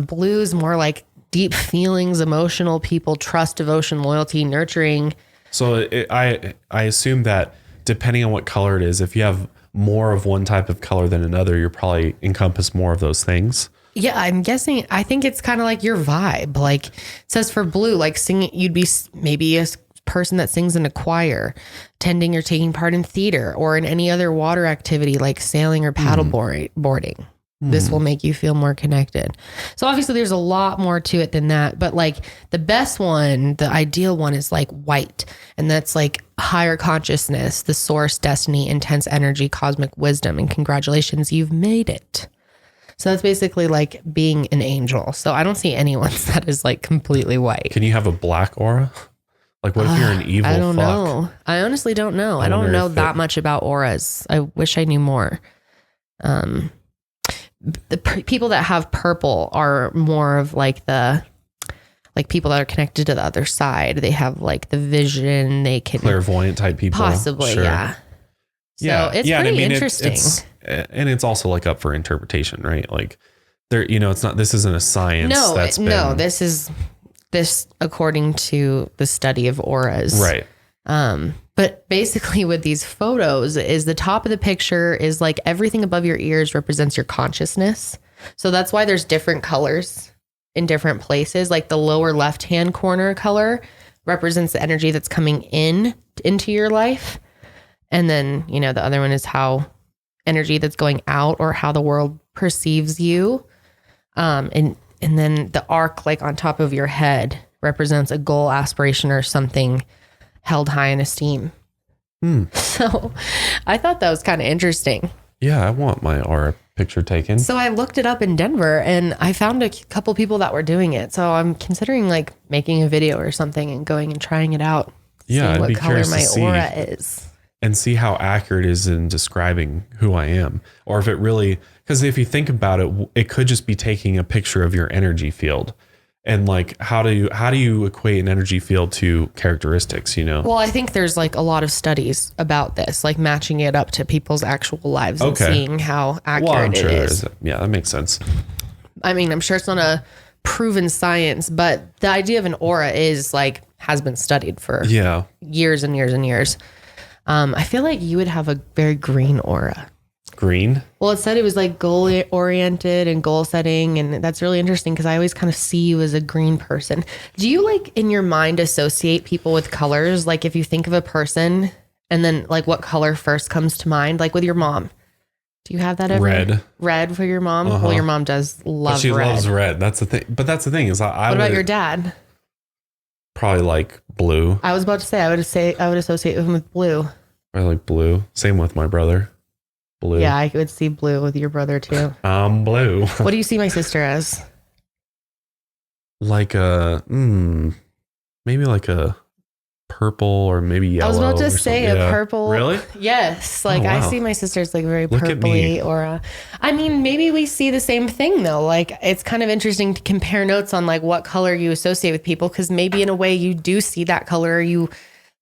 Blue's more like deep feelings, emotional people, trust, devotion, loyalty, nurturing. So I assume that depending on what color it is, if you have more of one type of color than another, you're probably encompass more of those things. Yeah, I'm guessing. I think it's kind of like your vibe. Like it says for blue, like singing, you'd be maybe a person that sings in a choir, attending or taking part in theater or in any other water activity like sailing or paddle boarding. This will make you feel more connected. So obviously there's a lot more to it than that, but like the best one, the ideal one is like white. And that's like higher consciousness, the source, destiny, intense energy, cosmic wisdom, and congratulations, you've made it. So that's basically like being an angel. So I don't see anyone that is like completely white. Can you have a black aura? Like what if you're an evil I don't fuck? know. I honestly don't know. I don't wonder know if that much about auras. I wish I knew more. People that have purple are more of like people that are connected to the other side. They have like the vision. They can Clairvoyant type people. possibly, Sure. yeah. So it's pretty interesting. And it's also like up for interpretation, right? Like there, it's not, this isn't a science. This according to the study of auras. Right. But basically with these photos is the top of the picture is like everything above your ears represents your consciousness. So that's why there's different colors in different places. Like the lower left-hand corner color represents the energy that's coming into your life. And then, the other one is how energy that's going out or how the world perceives you. And then the arc like on top of your head represents a goal, aspiration, or something held high in esteem. So I thought that was kind of interesting. Yeah, I want my aura picture taken. So I looked it up in Denver and I found a couple people that were doing it. So I'm considering like making a video or something and going and trying it out. Yeah, seeing I'd be what color curious my to see aura is. And see how accurate it is in describing who I am. Or if it really, because if you think about it, it could just be taking a picture of your energy field. And like, how do you equate an energy field to characteristics, Well, I think there's like a lot of studies about this, like matching it up to people's actual lives and seeing how accurate it is. Yeah, that makes sense. I mean, I'm sure it's not a proven science, but the idea of an aura is like, has been studied for years and years and years. I feel like you would have a very green aura. Green? Well, it said it was like goal oriented and goal setting. And that's really interesting because I always kind of see you as a green person. Do you like in your mind associate people with colors? Like if you think of a person and then like what color first comes to mind? Like with your mom. Do you have that ever? Red for your mom? Well, your mom does love but she red. loves red. That's the thing. But that's the thing is What about your dad? Probably like blue. I was about to say I would associate him with blue. I like blue. Same with my brother. Blue. Yeah, I would see blue with your brother too. Blue. What do you see my sister as? Like maybe like a purple or maybe yellow. I was about to say a purple. Really? Yes. Like wow. I see my sister's like very Look at me. purpley aura. I mean, maybe we see the same thing though. Like it's kind of interesting to compare notes on like what color you associate with people. Cause maybe in a way you do see that color, or you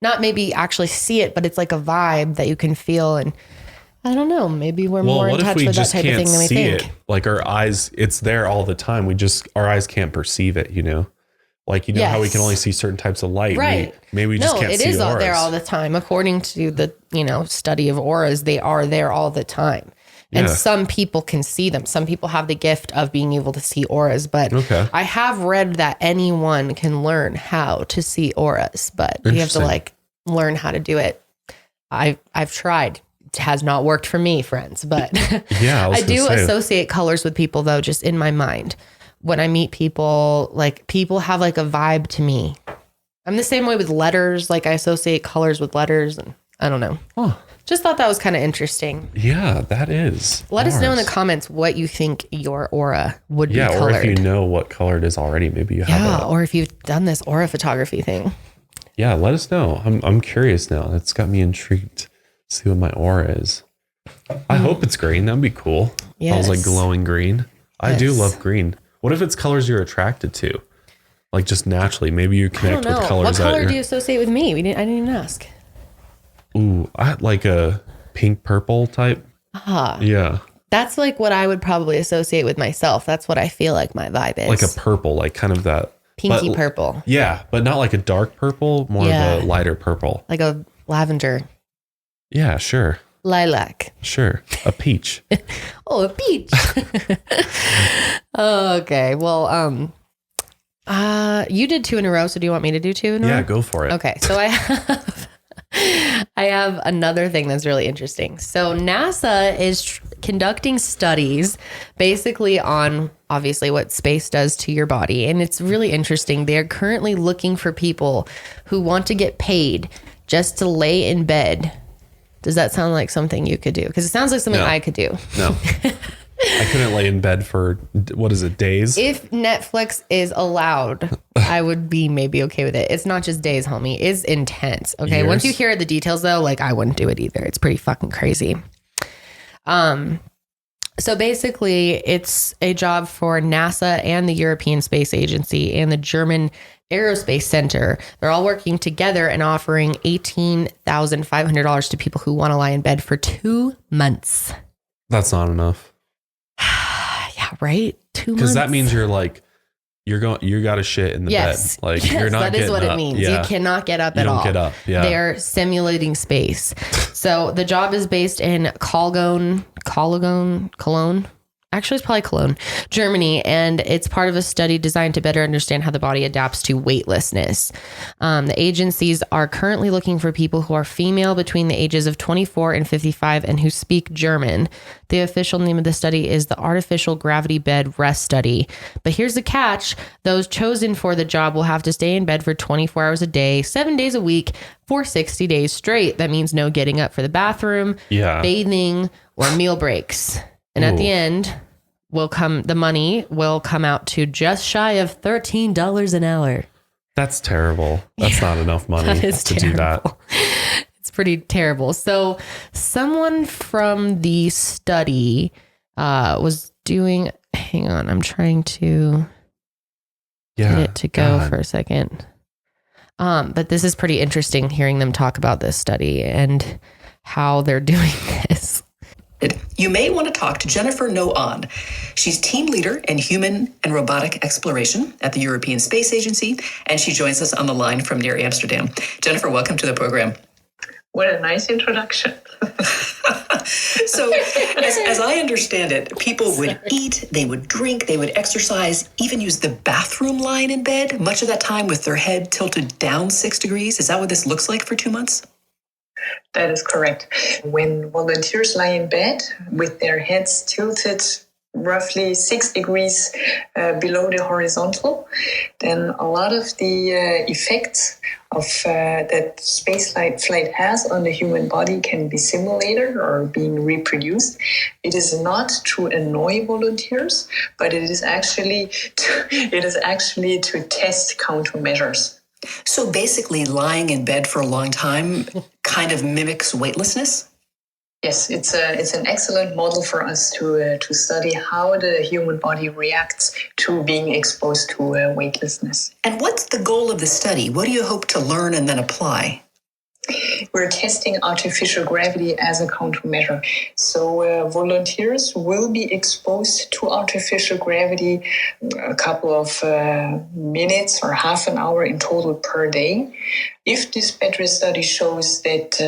not maybe actually see it, but it's like a vibe that you can feel. And I don't know, maybe we're more in touch with that type of thing than we think. It? Like our eyes, it's there all the time. Our eyes can't perceive it, you know? Like, you know how we can only see certain types of light. Right. Maybe we just can't see it is auras. there all the time. According to the, study of auras, they are there all the time. And some people can see them. Some people have the gift of being able to see auras. But I have read that anyone can learn how to see auras, but you have to like learn how to do it. I've tried. It has not worked for me, friends. But I do associate colors with people, though, just in my mind. When I meet people, like people have like a vibe to me. I'm the same way with letters. Like I associate colors with letters, and I don't know. Oh. Just thought that was kind of interesting. Yeah, that is. Let us know in the comments what you think your aura would be colored. Or if you know what color it is already, maybe you have or if you've done this aura photography thing. Yeah, let us know. I'm curious now. It's got me intrigued to see what my aura is. I hope it's green. That'd be cool. Yes. I was like glowing green. I do love green. What if it's colors you're attracted to? Like just naturally, maybe you connect with colors. What color do you associate with me? I didn't even ask. Ooh, I like a pink purple type. Yeah. That's like what I would probably associate with myself. That's what I feel like my vibe is. Like a purple, like kind of that pinky purple. Yeah, but not like a dark purple, more of a lighter purple. Like a lavender. Yeah, sure. Lilac. Sure. A peach. Oh, a peach. Okay. Well, you did 2 in a row, so do you want me to do 2 in a row? Yeah, go for it. Okay. So I have another thing that's really interesting. So NASA is conducting studies basically on obviously what space does to your body. And it's really interesting. They're currently looking for people who want to get paid just to lay in bed. Does that sound like something you could do? Because it sounds like something I could do. No. I couldn't lay in bed for, what is it, days? If Netflix is allowed, I would be maybe okay with it. It's not just days, homie. It's intense. Okay. Years? Once you hear the details, though, like I wouldn't do it either. It's pretty fucking crazy. So basically, it's a job for NASA and the European Space Agency and the German Aerospace Center. They're all working together and offering $18,500 to people who want to lie in bed for 2 months. That's not enough. Yeah, right? 2 months. Because that means you're like, you got to shit in the bed. Like you're not that is what up. it means. Yeah. You cannot get up at all. You don't get up. Yeah. They're simulating space. So the job is based in Cologne. Actually, it's probably Cologne, Germany, and it's part of a study designed to better understand how the body adapts to weightlessness. The agencies are currently looking for people who are female between the ages of 24 and 55 and who speak German. The official name of the study is the Artificial Gravity Bed Rest Study. But here's the catch. Those chosen for the job will have to stay in bed for 24 hours a day, 7 days a week for 60 days straight. That means no getting up for the bathroom, bathing, or meal breaks. And at the end, the money will come out to just shy of $13 an hour. That's terrible. That's not enough money to do that. It's pretty terrible. So someone from the study was doing, hang on, I'm trying to get it to go for a second. But this is pretty interesting hearing them talk about this study and how they're doing this. You may want to talk to Jennifer Noon. She's team leader in human and robotic exploration at the European Space Agency, and she joins us on the line from near Amsterdam. Jennifer, welcome to the program. What a nice introduction. So, as I understand it, people would eat, they would drink, they would exercise, even use the bathroom lying in bed, much of that time with their head tilted down 6 degrees. Is that what this looks like for 2 months? That is correct. When volunteers lie in bed with their heads tilted roughly 6 degrees below the horizontal, then a lot of the effects of that space flight has on the human body can be simulated or being reproduced. It is not to annoy volunteers, but it is actually to test countermeasures. So basically, lying in bed for a long time kind of mimics weightlessness? Yes, it's an excellent model for us to study how the human body reacts to being exposed to weightlessness. And what's the goal of the study? What do you hope to learn and then apply? We're testing artificial gravity as a countermeasure. So volunteers will be exposed to artificial gravity a couple of minutes or half an hour in total per day. If this battery study shows that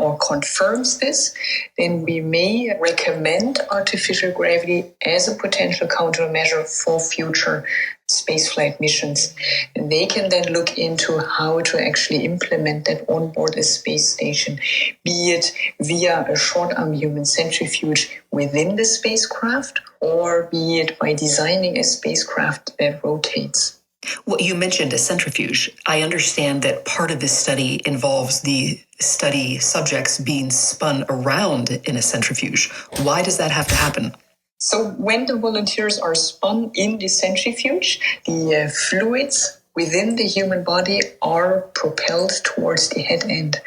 or confirms this, then we may recommend artificial gravity as a potential countermeasure for future spaceflight missions. And they can then look into how to actually implement that on board a space station, be it via a short-arm human centrifuge within the spacecraft, or be it by designing a spacecraft that rotates. Well, you mentioned a centrifuge. I understand that part of this study involves the study subjects being spun around in a centrifuge. Why does that have to happen? So when the volunteers are spun in the centrifuge, the fluids within the human body are propelled towards the head end.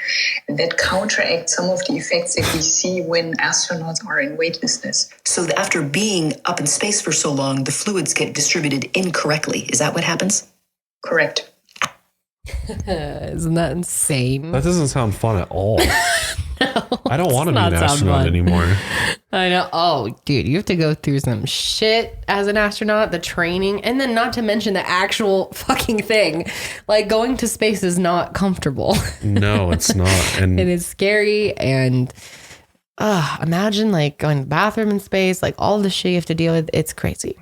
And that counteracts some of the effects that we see when astronauts are in weightlessness. So after being up in space for so long, the fluids get distributed incorrectly. Is that what happens? Correct. Isn't that insane? That doesn't sound fun at all. I don't want to be an astronaut anymore. I know. Oh, dude, you have to go through some shit as an astronaut, the training, and then not to mention the actual fucking thing. Like, going to space is not comfortable. No, it's not. And it is scary. And imagine like going to the bathroom in space, like all the shit you have to deal with. It's crazy.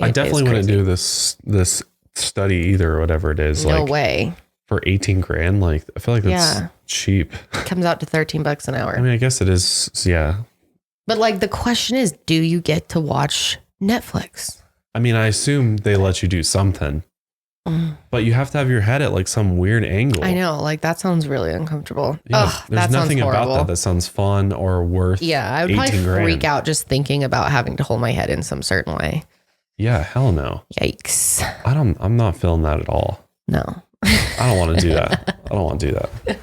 I definitely wouldn't do this study either, or whatever it is. No like, way. For 18 grand, like I feel like that's cheap. It comes out to $13 an hour. I mean, I guess it is. Yeah. But like the question is, do you get to watch Netflix? I mean, I assume they let you do something, but you have to have your head at like some weird angle. I know, like that sounds really uncomfortable. Yeah, Ugh, there's that nothing sounds about horrible. that sounds fun or worth. Yeah, I would probably 18 grand. freak out just thinking about having to hold my head in some certain way. Yeah, hell no. Yikes. I'm not feeling that at all. No. I don't want to do that. I don't want to do that.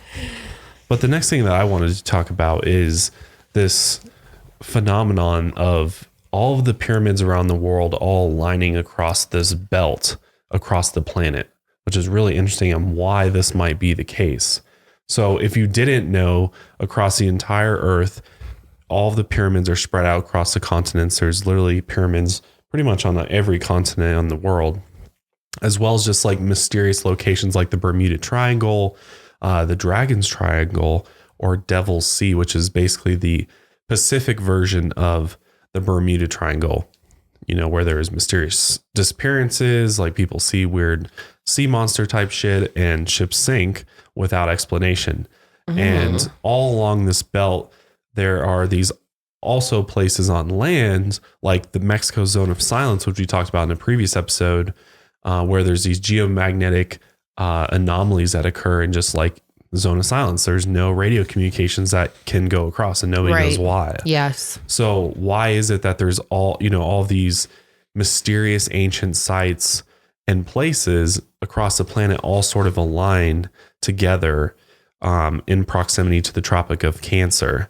But the next thing that I wanted to talk about is this phenomenon of all of the pyramids around the world all lining across this belt across the planet, which is really interesting and why this might be the case. So if you didn't know, across the entire Earth, all of the pyramids are spread out across the continents. There's literally pyramids pretty much on every continent on the world, as well as just like mysterious locations like the Bermuda Triangle, the Dragon's Triangle, or Devil's Sea, which is basically the Pacific version of the Bermuda Triangle, you know, where there's mysterious disappearances, like people see weird sea monster type shit and ships sink without explanation. And all along this belt, there are these also places on land, like the Mexico Zone of Silence, which we talked about in a previous episode, where there's these geomagnetic anomalies that occur in just like the Zone of Silence. There's no radio communications that can go across, and nobody knows why. Yes. So why is it that there's all these mysterious ancient sites and places across the planet all sort of aligned together in proximity to the Tropic of Cancer?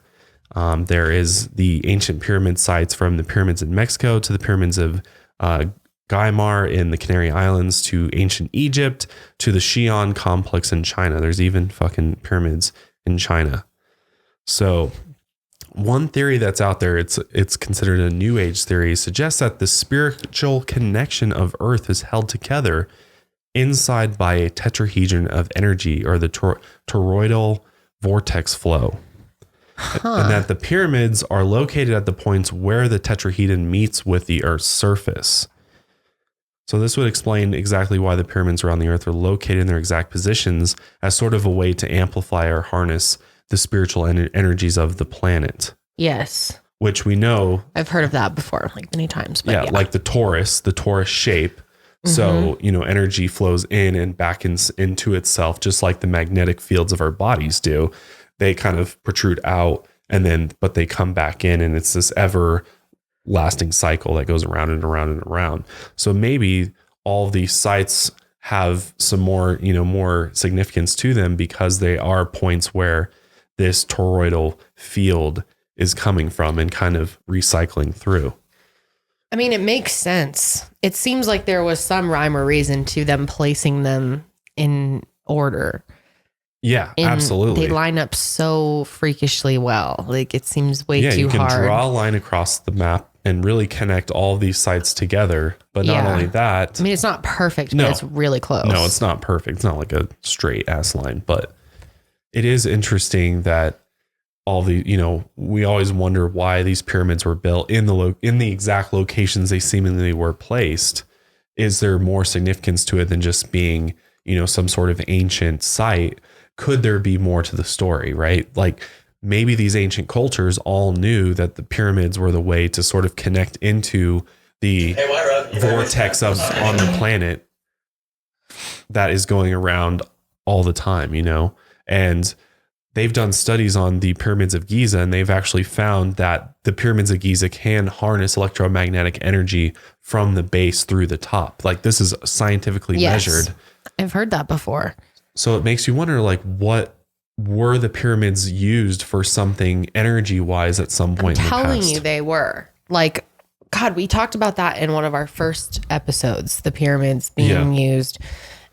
There is the ancient pyramid sites, from the pyramids in Mexico to the pyramids of Guaymar in the Canary Islands to ancient Egypt to the Xi'an complex in China. There's even fucking pyramids in China. So one theory that's out there, it's considered a New Age theory, suggests that the spiritual connection of Earth is held together inside by a tetrahedron of energy, or the toroidal vortex flow. And that the pyramids are located at the points where the tetrahedron meets with the Earth's surface. So this would explain exactly why the pyramids around the Earth are located in their exact positions, as sort of a way to amplify or harness the spiritual energies of the planet. Yes. Which we know. I've heard of that before, like many times. But like the torus shape. So, energy flows in and back into itself, just like the magnetic fields of our bodies do. They kind of protrude out but they come back in, and it's this everlasting cycle that goes around and around and around. So maybe all of these sites have some more, more significance to them because they are points where this toroidal field is coming from and kind of recycling through. I mean, it makes sense. It seems like there was some rhyme or reason to them placing them in order. Yeah, absolutely. They line up so freakishly well. Like, it seems way too hard. Yeah, you can draw a line across the map and really connect all these sites together. But not only that. I mean, it's not perfect, but it's really close. No, it's not perfect. It's not like a straight ass line. But it is interesting that all the, we always wonder why these pyramids were built in the exact locations they seemingly were placed. Is there more significance to it than just being, some sort of ancient site? Could there be more to the story, right? Like maybe these ancient cultures all knew that the pyramids were the way to sort of connect into the vortex on the planet that is going around all the time, and they've done studies on the pyramids of Giza, and they've actually found that the pyramids of Giza can harness electromagnetic energy from the base through the top. Like this is scientifically measured. I've heard that before. So it makes you wonder, like, what were the pyramids used for something energy wise at some point in the past? I'm telling you, they were. Like, God, we talked about that in one of our first episodes, the pyramids being used,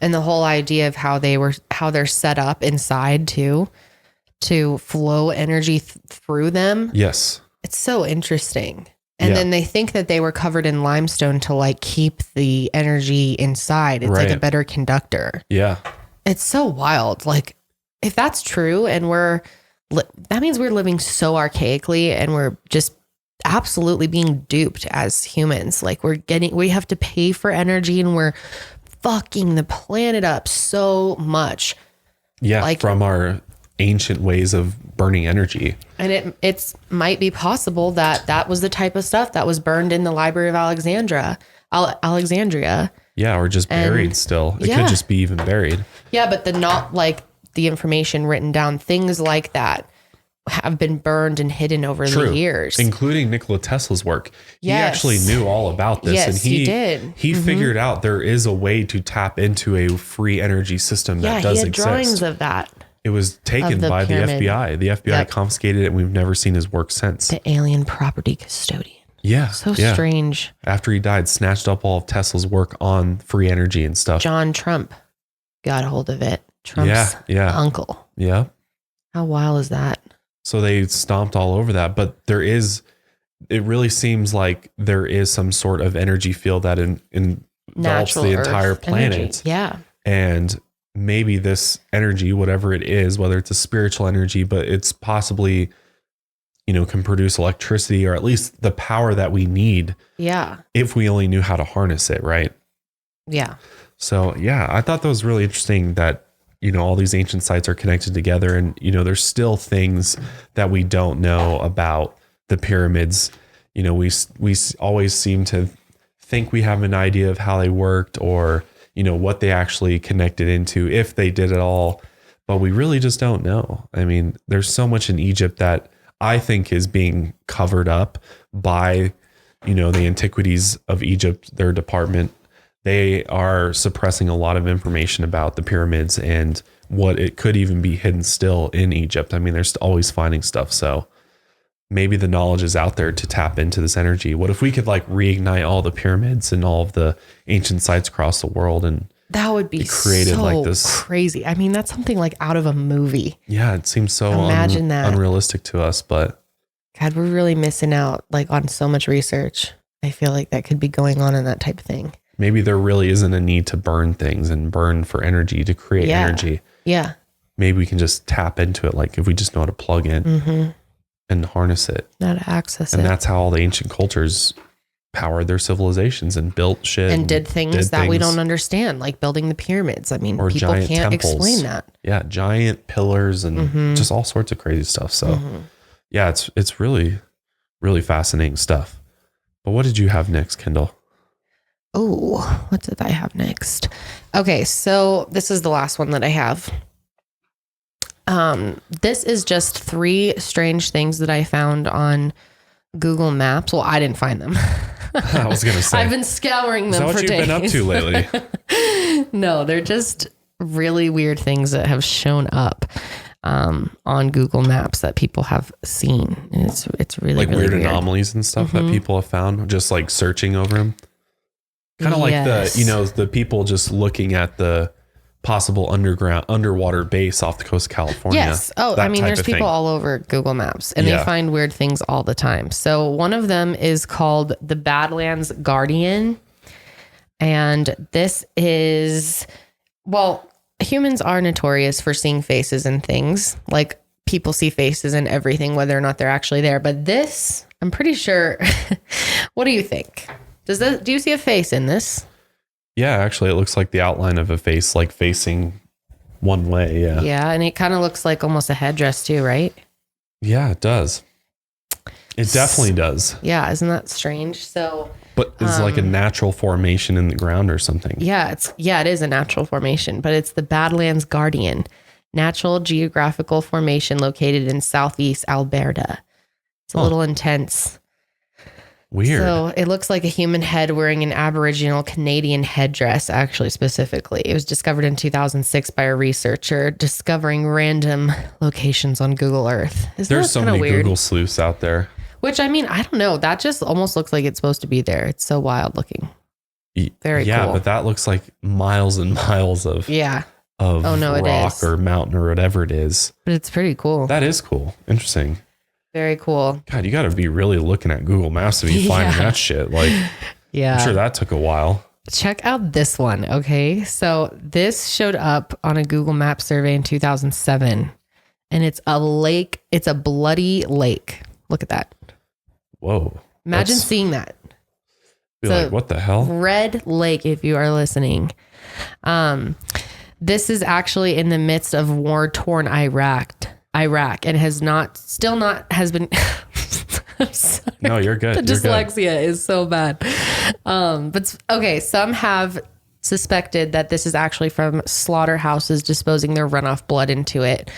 and the whole idea of how they're set up inside to flow energy through them. Yes. It's so interesting. And then they think that they were covered in limestone to like keep the energy inside. It's like a better conductor. Yeah. It's so wild. Like if that's true and that means we're living so archaically and we're just absolutely being duped as humans. Like we have to pay for energy and we're fucking the planet up so much. Yeah. Like, from our ancient ways of burning energy. And it's might be possible that was the type of stuff that was burned in the Library of Alexandria. Yeah, or just buried still. It could just be even buried. Yeah, but the information written down, things like that have been burned and hidden over the years. Including Nikola Tesla's work. He actually knew all about this. Yes, and he did. He figured out there is a way to tap into a free energy system that does exist. Yeah, he had drawings of that. It was taken by pyramid. the FBI. The FBI confiscated it and we've never seen his work since. The alien property custodian. Yeah. So strange. After he died, snatched up all of Tesla's work on free energy and stuff. John Trump got a hold of it. Trump's uncle. Yeah. How wild is that? So they stomped all over that. But it really seems like there is some sort of energy field that envelops the entire planet. Energy. Yeah. And maybe this energy, whatever it is, whether it's a spiritual energy, but it's possibly, can produce electricity or at least the power that we need. Yeah. If we only knew how to harness it, right? Yeah. So, I thought that was really interesting that, all these ancient sites are connected together and, there's still things that we don't know about the pyramids. We always seem to think we have an idea of how they worked or, what they actually connected into, if they did at all, but we really just don't know. I mean, there's so much in Egypt that I think is being covered up by, the Antiquities of Egypt, their department. They are suppressing a lot of information about the pyramids and what it could even be hidden still in Egypt. I mean, they're always finding stuff. So maybe the knowledge is out there to tap into this energy. What if we could reignite all the pyramids and all of the ancient sites across the world and that would be created so like this crazy. I mean, that's something like out of a movie. Yeah, it seems so unrealistic to us, but God, we're really missing out on so much research. I feel like that could be going on in that type of thing. Maybe there really isn't a need to burn things and burn for energy to create energy. Yeah. Maybe we can just tap into it. If we just know how to plug in and harness it. How to access it. And that's how all the ancient cultures powered their civilizations and built shit. And did things that we don't understand, like building the pyramids. I mean, or people can't temples. explain that. Yeah, giant pillars and just all sorts of crazy stuff. So it's really, really fascinating stuff. But what did you have next, Kendall? Oh, what did I have next? Okay, so this is the last one that I have. This is just 3 strange things that I found on Google Maps. Well, I didn't find them. I was going to say. I've been scouring them for days. Is that what you've been up to lately? No, they're just really weird things that have shown up on Google Maps that people have seen. And it's really, like really weird anomalies and stuff that people have found just like searching over them. Kind of like the people just looking at the possible underwater base off the coast of California. Yes. Oh, I mean, there's people all over Google Maps and they find weird things all the time. So one of them is called the Badlands Guardian. And this is, well, humans are notorious for seeing faces and things. Like people see faces and everything, whether or not they're actually there. But this, I'm pretty sure. What do you think? Do you see a face in this? Yeah, actually, it looks like the outline of a face, like facing one way. Yeah. Yeah, and it kind of looks like almost a headdress too, right? Yeah, it does. It definitely does. Yeah, isn't that strange? So, but it's like a natural formation in the ground or something. Yeah, it is a natural formation, but it's the Badlands Guardian, natural geographical formation located in southeast Alberta. It's a little intense. Weird. So it looks like a human head wearing an Aboriginal Canadian headdress, actually, specifically. It was discovered in 2006 by a researcher discovering random locations on Google Earth. There's so many weird? Google sleuths out there. Which, I mean, I don't know. That just almost looks like it's supposed to be there. It's so wild looking. Very cool. Yeah, but that looks like miles and miles of rock or mountain or whatever it is. But it's pretty cool. That is cool. Interesting. Very cool. God, you got to be really looking at Google Maps to be finding that shit. Like, yeah, I'm sure that took a while. Check out this one. Okay. So this showed up on a Google Maps survey in 2007 and it's a lake. It's a bloody lake. Look at that. Whoa. Imagine seeing that. Be like, what the hell? Red Lake, if you are listening. This is actually in the midst of war-torn Iraq, and has been. No, you're good. The dyslexia is so bad. But okay, some have suspected that this is actually from slaughterhouses disposing their runoff blood into it.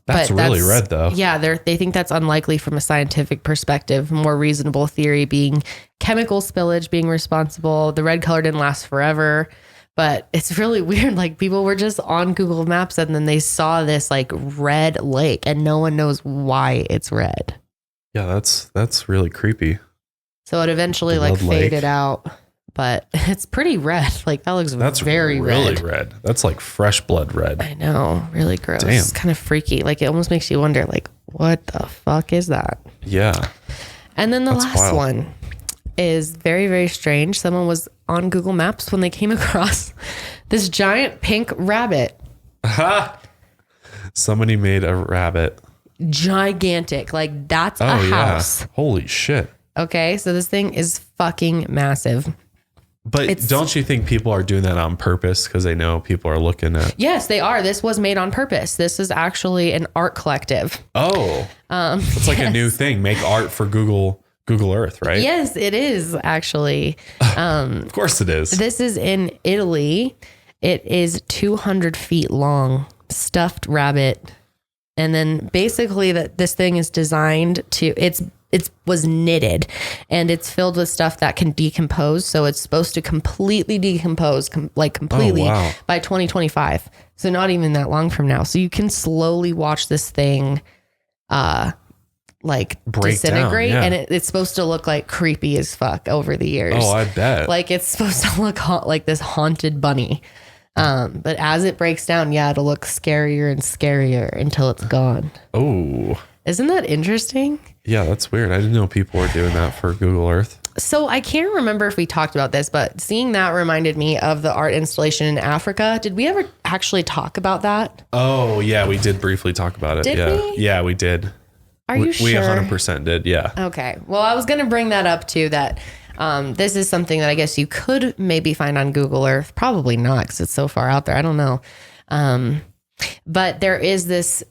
That's really red, though. Yeah, they think that's unlikely from a scientific perspective. More reasonable theory being chemical spillage being responsible. The red color didn't last forever. But it's really weird. Like people were just on Google Maps and then they saw this like red lake and no one knows why it's red. Yeah, that's really creepy. So it eventually like faded out, but it's pretty red. Like that looks very really red. red. That's like fresh blood red. I know, really gross. Damn. It's kind of freaky. Like it almost makes you wonder like what the fuck is that? Yeah. And then the last one is very, very strange. Someone was on Google Maps when they came across this giant pink rabbit. Somebody made a rabbit. Gigantic. Like that's a house. Yeah. Holy shit. Okay. So this thing is fucking massive. But don't you think people are doing that on purpose because they know people are looking at? Yes, they are. This was made on purpose. This is actually an art collective. Oh. It's like a new thing. Make art for Google Earth, right? Yes, it is actually. Of course it is. This is in Italy. It is 200 feet long, stuffed rabbit. And then basically this thing is designed to, it was knitted and it's filled with stuff that can decompose. So it's supposed to completely decompose, completely by 2025. So not even that long from now. So you can slowly watch this thing, break disintegrate down, and it's supposed to look like creepy as fuck over the years. Oh, I bet. Like it's supposed to look like this haunted bunny. But as it breaks down, it'll look scarier and scarier until it's gone. Oh. Isn't that interesting? Yeah, that's weird. I didn't know people were doing that for Google Earth. So I can't remember if we talked about this, but seeing that reminded me of the art installation in Africa. Did we ever actually talk about that? Oh, yeah, we did briefly talk about it. Did we? Yeah, we did. Are you sure? We 100% did, yeah. Okay. Well, I was going to bring that up too, that this is something that I guess you could maybe find on Google Earth. Probably not because it's so far out there. I don't know. But there is this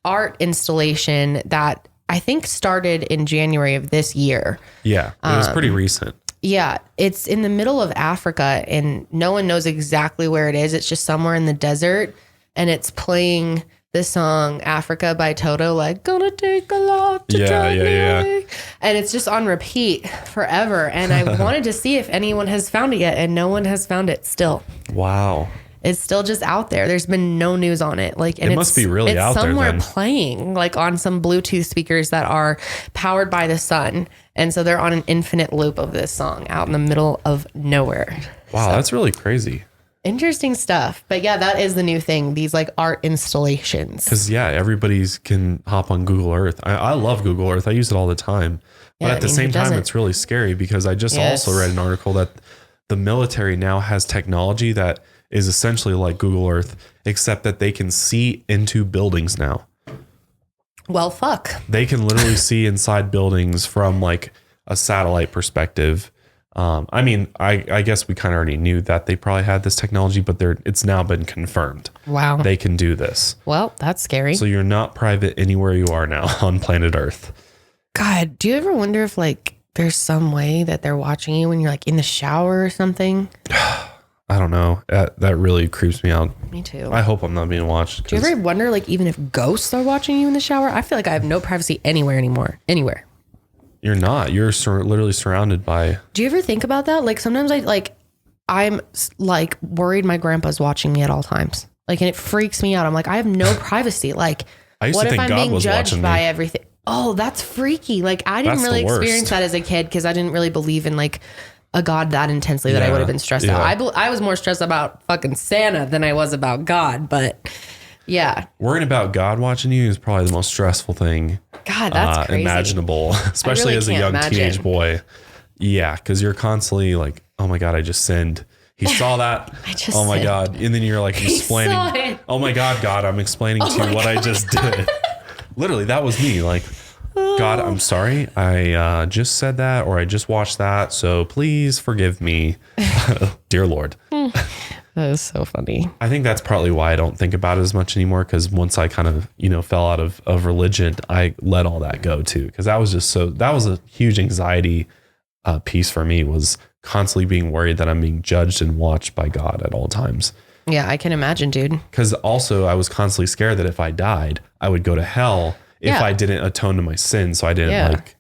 art installation that I think started in January of this year. Yeah, it was pretty recent. Yeah, it's in the middle of Africa and no one knows exactly where it is. It's just somewhere in the desert and it's playing the song Africa by Toto, like, gonna take a lot to drive me away. And it's just on repeat forever. And I wanted to see if anyone has found it yet, and no one has found it still. Wow. It's still just out there. There's been no news on it. Like, and it must be really out there. It's somewhere playing, like on some Bluetooth speakers that are powered by the sun. And so they're on an infinite loop of this song out in the middle of nowhere. Wow, that's really crazy. Interesting stuff. But yeah, that is the new thing. These like art installations. Because everybody's can hop on Google Earth. I love Google Earth. I use it all the time. But at the same time, it's really scary because I just also read an article that the military now has technology that is essentially like Google Earth, except that they can see into buildings now. Well, fuck. They can literally see inside buildings from like a satellite perspective. I mean, I guess we kind of already knew that they probably had this technology, but it's now been confirmed. Wow. They can do this. Well, that's scary. So you're not private anywhere you are now on planet Earth. God, do you ever wonder if like there's some way that they're watching you when you're like in the shower or something? I don't know. That really creeps me out. Me too. I hope I'm not being watched. Do you ever wonder, like, even if ghosts are watching you in the shower? I feel like I have no privacy anywhere anymore. Anywhere. You're not. You're literally surrounded by. Do you ever think about that? Like, sometimes I'm like worried my grandpa's watching me at all times. Like, and it freaks me out. I'm like, I have no privacy. Like, what if I'm being judged by everything? Oh, that's freaky. Like, I didn't really experience that as a kid because I didn't really believe in like a God that intensely that I would have been stressed out. I was more stressed about fucking Santa than I was about God, but yeah. Worrying about God watching you is probably the most stressful thing God, that's crazy. Imaginable, especially as a young teenage boy. Yeah, because you're constantly like, oh my God, I just sinned. He saw that. Oh my God. And then you're like explaining, oh my God, I'm explaining to you what I just did. Literally, that was me. Like, God, I'm sorry. I just said that, or I just watched that. So please forgive me, dear Lord. That is so funny. I think that's partly why I don't think about it as much anymore. Because once I kind of, fell out of religion, I let all that go too. Because that was a huge anxiety piece for me, was constantly being worried that I'm being judged and watched by God at all times. Yeah, I can imagine, dude. Because also I was constantly scared that if I died, I would go to hell if I didn't atone to my sins. So I didn't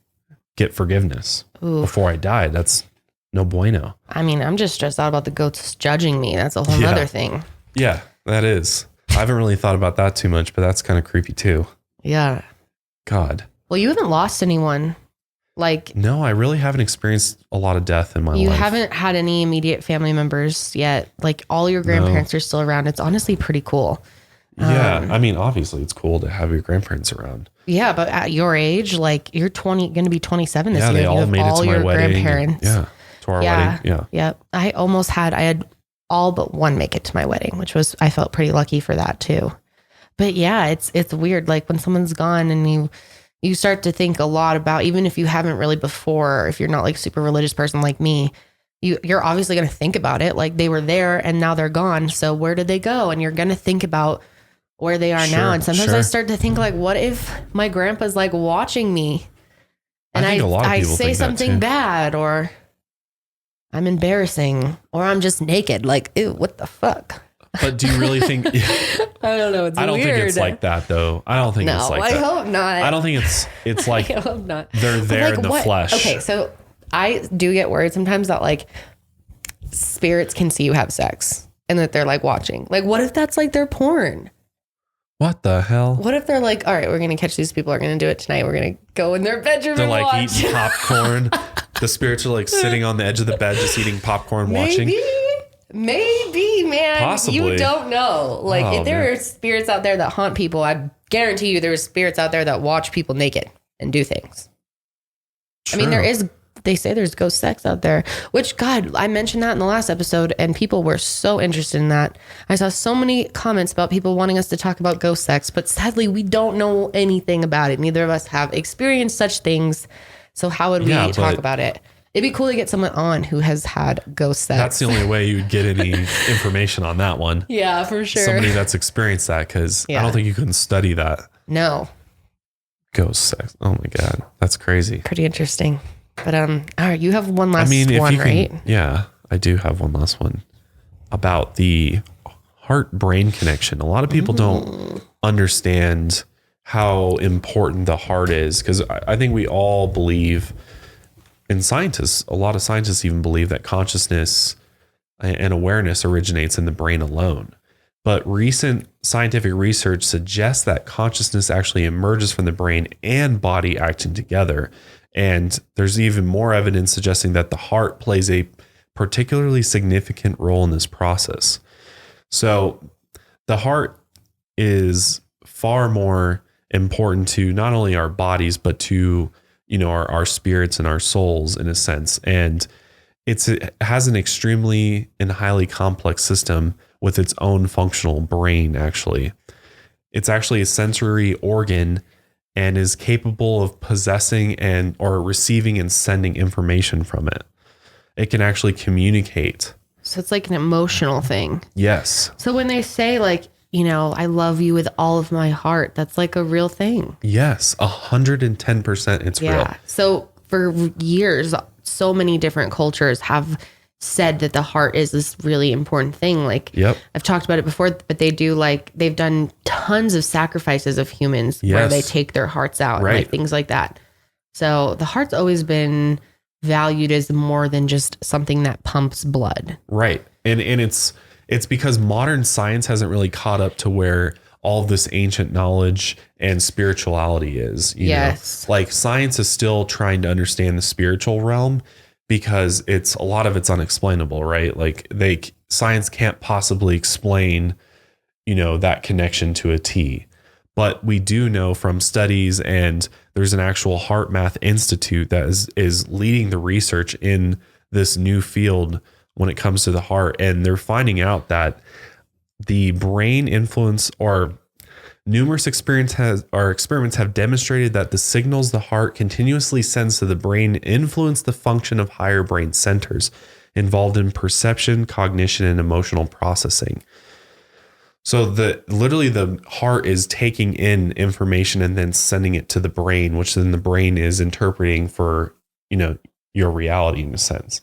get forgiveness before I died. That's no bueno. I mean, I'm just stressed out about the ghosts judging me. That's a whole other thing. Yeah, that is. I haven't really thought about that too much, but that's kind of creepy too. Yeah. God. Well, you haven't lost anyone. Like, no, I really haven't experienced a lot of death in my life. You haven't had any immediate family members yet. Like, all your grandparents are still around. It's honestly pretty cool. Yeah. I mean, obviously it's cool to have your grandparents around. Yeah. But at your age, like, you're going to be 27 this year. They all made it to my wedding. Grandparents. To our wedding. Yeah. Yep. I had all but one make it to my wedding, which I felt pretty lucky for that too. But yeah, it's weird. Like, when someone's gone and you start to think a lot about, even if you haven't really before, if you're not like super religious person like me, you're obviously going to think about it. Like, they were there and now they're gone. So where did they go? And you're going to think about where they are now. And sometimes I start to think, like, what if my grandpa's like watching me and I say something bad, or I'm embarrassing, or I'm just naked. Like, ew, what the fuck? But do you really think? I don't know. I don't think it's like that, though. I don't think it's like that. I hope not. I don't think it's like I hope not. They're there in the flesh. Okay, so I do get worried sometimes that like spirits can see you have sex and that they're like watching. Like, what if that's like their porn? What the hell? What if they're like, all right, we're going to catch these people, are going to do it tonight. We're going to go in their bedroom they're and like watch. Eating popcorn. The spirits are like sitting on the edge of the bed, just eating popcorn, watching. Maybe, man. Possibly. You don't know. Like, if there are spirits out there that haunt people, I guarantee you there are spirits out there that watch people naked and do things. True. I mean, they say there's ghost sex out there, which, God, I mentioned that in the last episode and people were so interested in that. I saw so many comments about people wanting us to talk about ghost sex, but sadly we don't know anything about it. Neither of us have experienced such things. So how would we talk about it? It'd be cool to get someone on who has had ghost sex. That's the only way you'd get any information on that one. Yeah, for sure. Somebody that's experienced that, because I don't think you can study that. No. Ghost sex. Oh my God. That's crazy. Pretty interesting. But all right, you have one last one, right? Yeah, I do have one last one about the heart-brain connection. A lot of people don't understand how important the heart is, because I think we all believe, and scientists, a lot of scientists even believe that consciousness and awareness originates in the brain alone. But recent scientific research suggests that consciousness actually emerges from the brain and body acting together. And there's even more evidence suggesting that the heart plays a particularly significant role in this process. So the heart is far more important to not only our bodies, but to, our spirits and our souls in a sense. And it has an extremely and highly complex system with its own functional brain, actually. It's actually a sensory organ and is capable of possessing or receiving and sending information from it. It can actually communicate. So it's like an emotional thing. Yes. So when they say I love you with all of my heart, that's like a real thing. Yes, 110% it's real. So for years, so many different cultures have said that the heart is this really important thing. I've talked about it before, but they've done tons of sacrifices of humans where they take their hearts out, and things like that. So the heart's always been valued as more than just something that pumps blood. Right. And it's because modern science hasn't really caught up to where all of this ancient knowledge and spirituality is. You know? Like science is still trying to understand the spiritual realm because a lot of it's unexplainable, right? Like science can't possibly explain, that connection to a T. But we do know from studies, and there's an actual Heart Math Institute that is leading the research in this new field when it comes to the heart. And they're finding out that the brain influence, or numerous experiments have demonstrated that the signals the heart continuously sends to the brain influence the function of higher brain centers involved in perception, cognition, and emotional processing. So literally the heart is taking in information and then sending it to the brain, which then the brain is interpreting for, your reality in a sense.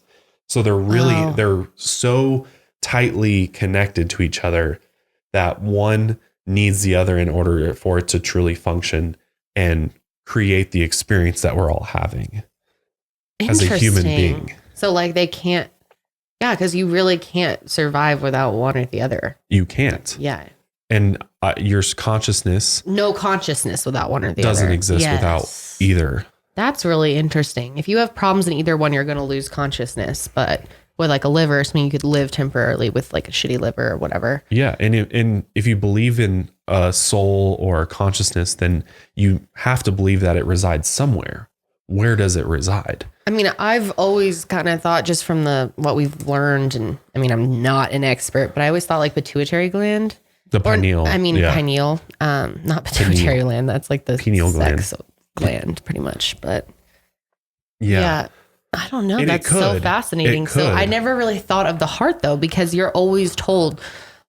So they're so tightly connected to each other that one needs the other in order for it to truly function and create the experience that we're all having as a human being. So they can't, because you really can't survive without one or the other. You can't. Yeah. And your consciousness. No consciousness without one or the doesn't other. exist without either. That's really interesting. If you have problems in either one, you're going to lose consciousness. But with a liver, you could live temporarily with a shitty liver or whatever. Yeah. And if you believe in a soul or consciousness, then you have to believe that it resides somewhere. Where does it reside? I've always kind of thought, just from what we've learned, and I'm not an expert, but I always thought pituitary gland. The pineal. Pineal. Not pituitary gland. That's the pineal gland, pretty much. But yeah. I don't know. And that's so fascinating. So I never really thought of the heart though, because you're always told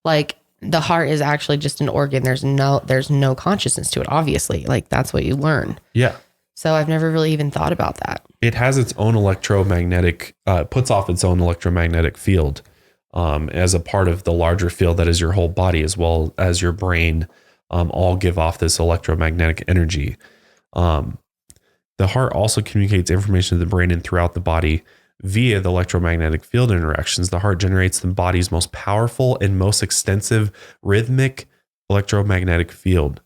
the heart is actually just an organ. There's no consciousness to it. Obviously, that's what you learn. Yeah. So I've never really even thought about that. It has its own puts off its own electromagnetic field as a part of the larger field that is your whole body, as well as your brain, all give off this electromagnetic energy. The heart also communicates information to the brain and throughout the body via the electromagnetic field interactions. The heart generates the body's most powerful and most extensive rhythmic electromagnetic field.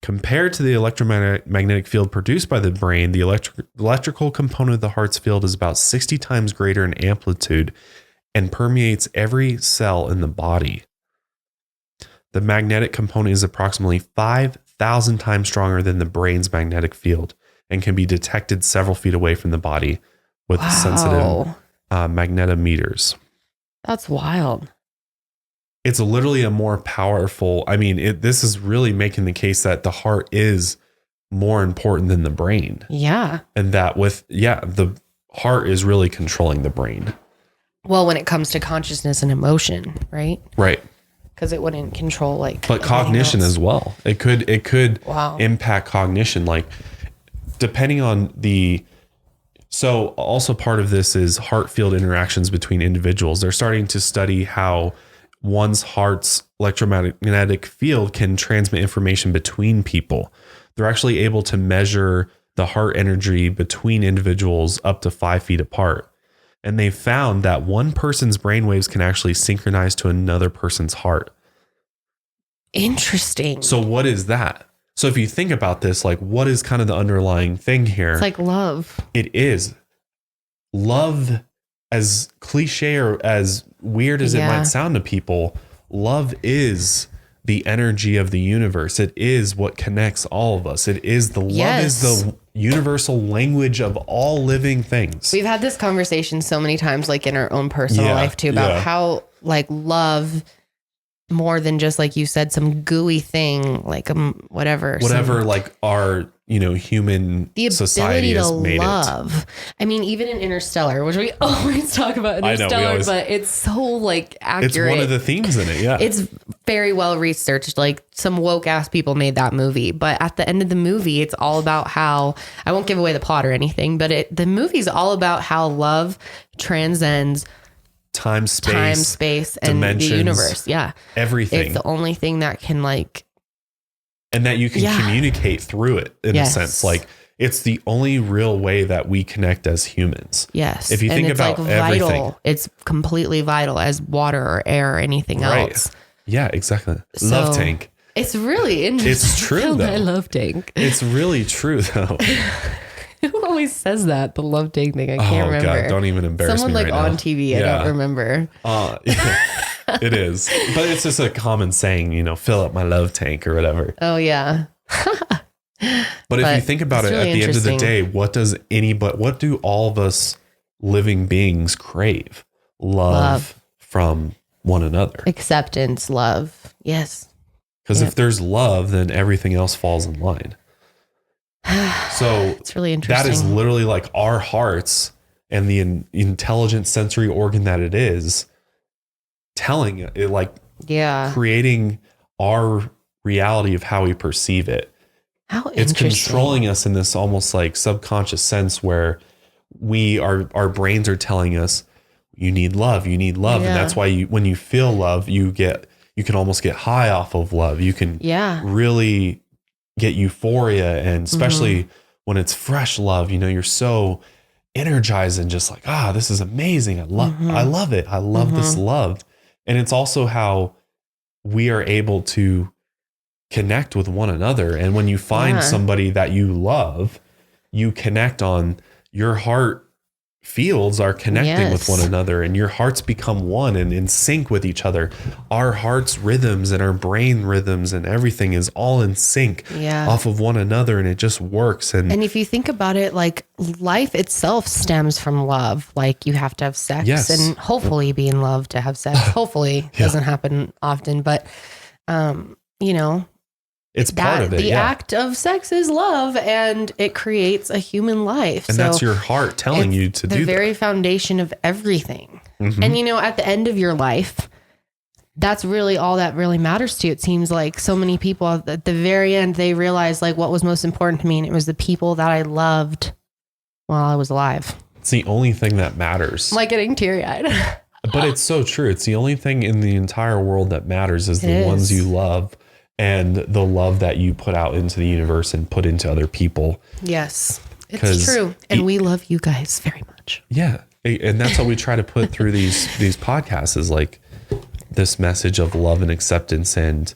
Compared to the electromagnetic field produced by the brain, the electrical component of the heart's field is about 60 times greater in amplitude and permeates every cell in the body. The magnetic component is approximately 5,000 times stronger than the brain's magnetic field and can be detected several feet away from the body with sensitive magnetometers. That's wild. It's literally a more powerful, this is really making the case that the heart is more important than the brain. Yeah. And that the heart is really controlling the brain. Well, when it comes to consciousness and emotion, right? Right. Because it wouldn't control but cognition as well. It could impact cognition, depending on so also part of this is heart field interactions between individuals. They're starting to study how one's heart's electromagnetic field can transmit information between people. They're actually able to measure the heart energy between individuals up to 5 feet apart. And they found that one person's brainwaves can actually synchronize to another person's heart. Interesting. So what is that? So if you think about this, like, what is kind of the underlying thing here? It's like love. It is. Love, as cliche or as weird as it might sound to people, love is the energy of the universe. It is what connects all of us. It is the love is the universal language of all living things. We've had this conversation so many times, like in our own personal life too, about how like love, more than just like you said, some gooey thing, like whatever, like our, human the society ability has to made love. I mean, even in Interstellar, which we always talk about Interstellar, but it's so like accurate. It's one of the themes in it. Yeah. It's very well researched. Like some woke ass people made that movie, but at the end of the movie, it's all about how, I won't give away the plot or anything, but the movie's all about how love transcends time, space, and the universe. Yeah. Everything. It's the only thing that can and that you can communicate through it in a sense. Like, it's the only real way that we connect as humans. Yes. If you think about everything, vital. It's completely vital as water or air or anything else. Yeah, exactly. Love tank. It's really interesting. It's true though. I love tank. It's really true though. Who always says that? The love tank thing. I can't remember. God, don't even embarrass Someone me like right on now. TV. I don't remember. It is, but it's just a common saying, fill up my love tank or whatever. Oh yeah. But if you think about it, really at the end of the day, what do all of us living beings crave? Love from one another. Acceptance, love. Yes. Because if there's love, then everything else falls in line. So it's really interesting. That is literally like our hearts and the intelligent sensory organ that it is telling it, like, creating our reality of how we perceive it. How it's interesting. Controlling us in this almost like subconscious sense where our brains are telling us you need love, and that's why when you feel love, you can almost get high off of love. You can really get euphoria, and especially when it's fresh love, you're so energized and just like, this is amazing. I love it. I love this love. And it's also how we are able to connect with one another. And when you find somebody that you love, you connect on your heart fields are connecting with one another, and your hearts become one and in sync with each other. Our heart's rhythms and our brain rhythms and everything is all in sync off of one another, and it just works. And if you think about it, like, life itself stems from love. Like, you have to have sex and hopefully be in love to have sex. Hopefully doesn't happen often, but it's part of it. The act of sex is love, and it creates a human life. And that's your heart telling you to do that. The very foundation of everything. And at the end of your life, that's really all that really matters to you. It seems like so many people at the very end, they realize like what was most important to me, and it was the people that I loved while I was alive. It's the only thing that matters. I'm like getting teary-eyed. But it's so true. It's the only thing in the entire world that matters is the ones you love, and the love that you put out into the universe and put into other people. Yes, it's true. And we love you guys very much. Yeah. And that's what we try to put through these podcasts, is like this message of love and acceptance, and,